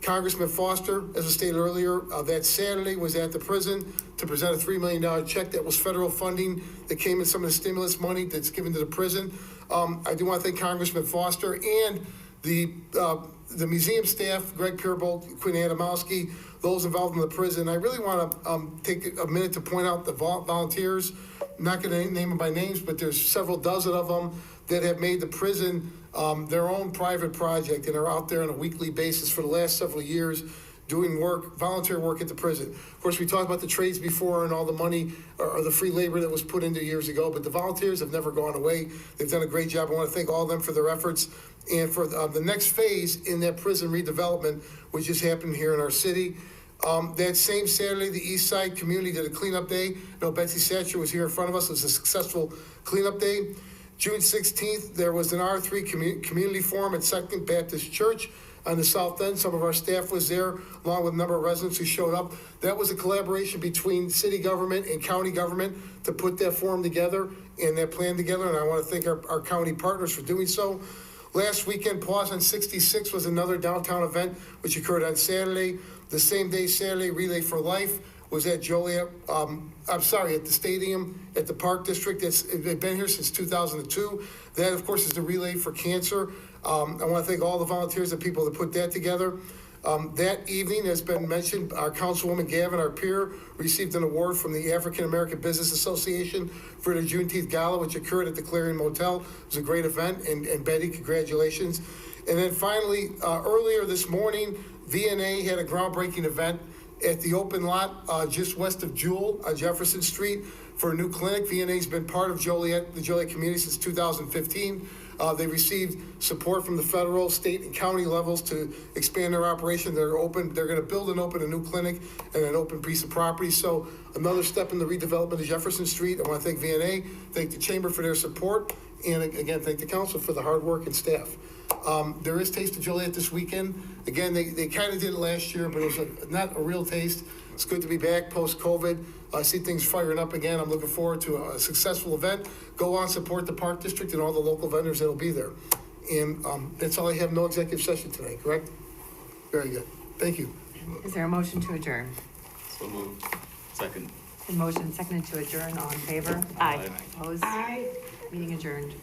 Congressman Foster, as I stated earlier, that Saturday was at the prison to present a $3 million check. That was federal funding that came in some of the stimulus money that's given to the prison. I do want to thank Congressman Foster and the museum staff, Greg Pierbolt, Quinn Adamowski, those involved in the prison. I really want to take a minute to point out the volunteers. I'm not going to name them by names, but there's several dozen of them that have made the prison their own private project and are out there on a weekly basis for the last several years doing work, volunteer work at the prison. Of course, we talked about the trades before and all the money or the free labor that was put into years ago, but the volunteers have never gone away. They've done a great job. I want to thank all of them for their efforts and for the next phase in that prison redevelopment, which is happening here in our city. That same Saturday, the East Side community did a cleanup day. Betsy Satcher was here in front of us. It was a successful cleanup day. June 16th, there was an R3 community forum at Second Baptist Church on the south end. Some of our staff was there, along with a number of residents who showed up. That was a collaboration between city government and county government to put that forum together and that plan together, and I want to thank our county partners for doing so. Last weekend, Pause on 66 was another downtown event, which occurred on Saturday. The same day, Saturday, Relay for Life was at Joliet, at the stadium, at the Park District. They've been here since 2002. That, of course, is the Relay for Cancer. I want to thank all the volunteers and people that put that together. That evening, as been mentioned, our Councilwoman Gavin, our peer, received an award from the African American Business Association for the Juneteenth Gala, which occurred at the Clarion Motel. It was a great event, and Betty, congratulations. And then finally, earlier this morning, VNA had a groundbreaking event at the open lot just west of Jewel on Jefferson Street for a new clinic. VNA's been part of Joliet, the Joliet community, since 2015. They received support from the federal, state, and county levels to expand their operation. They're going to build and open a new clinic and an open piece of property. So another step in the redevelopment of Jefferson Street. I want to thank VNA, thank the Chamber for their support, and again, thank the council for the hard work and staff. There is Taste of Joliet this weekend. Again, they kind of did it last year, but it was not a real taste. It's good to be back post-COVID. I see things firing up again. I'm looking forward to a successful event. Go on, support the Park District and all the local vendors that will be there. And that's all I have. No executive session tonight, correct? Very good. Thank you. Is there a motion to adjourn? So moved. Second. A motion seconded to adjourn. All in favor? Aye. Opposed? Aye. Meeting adjourned.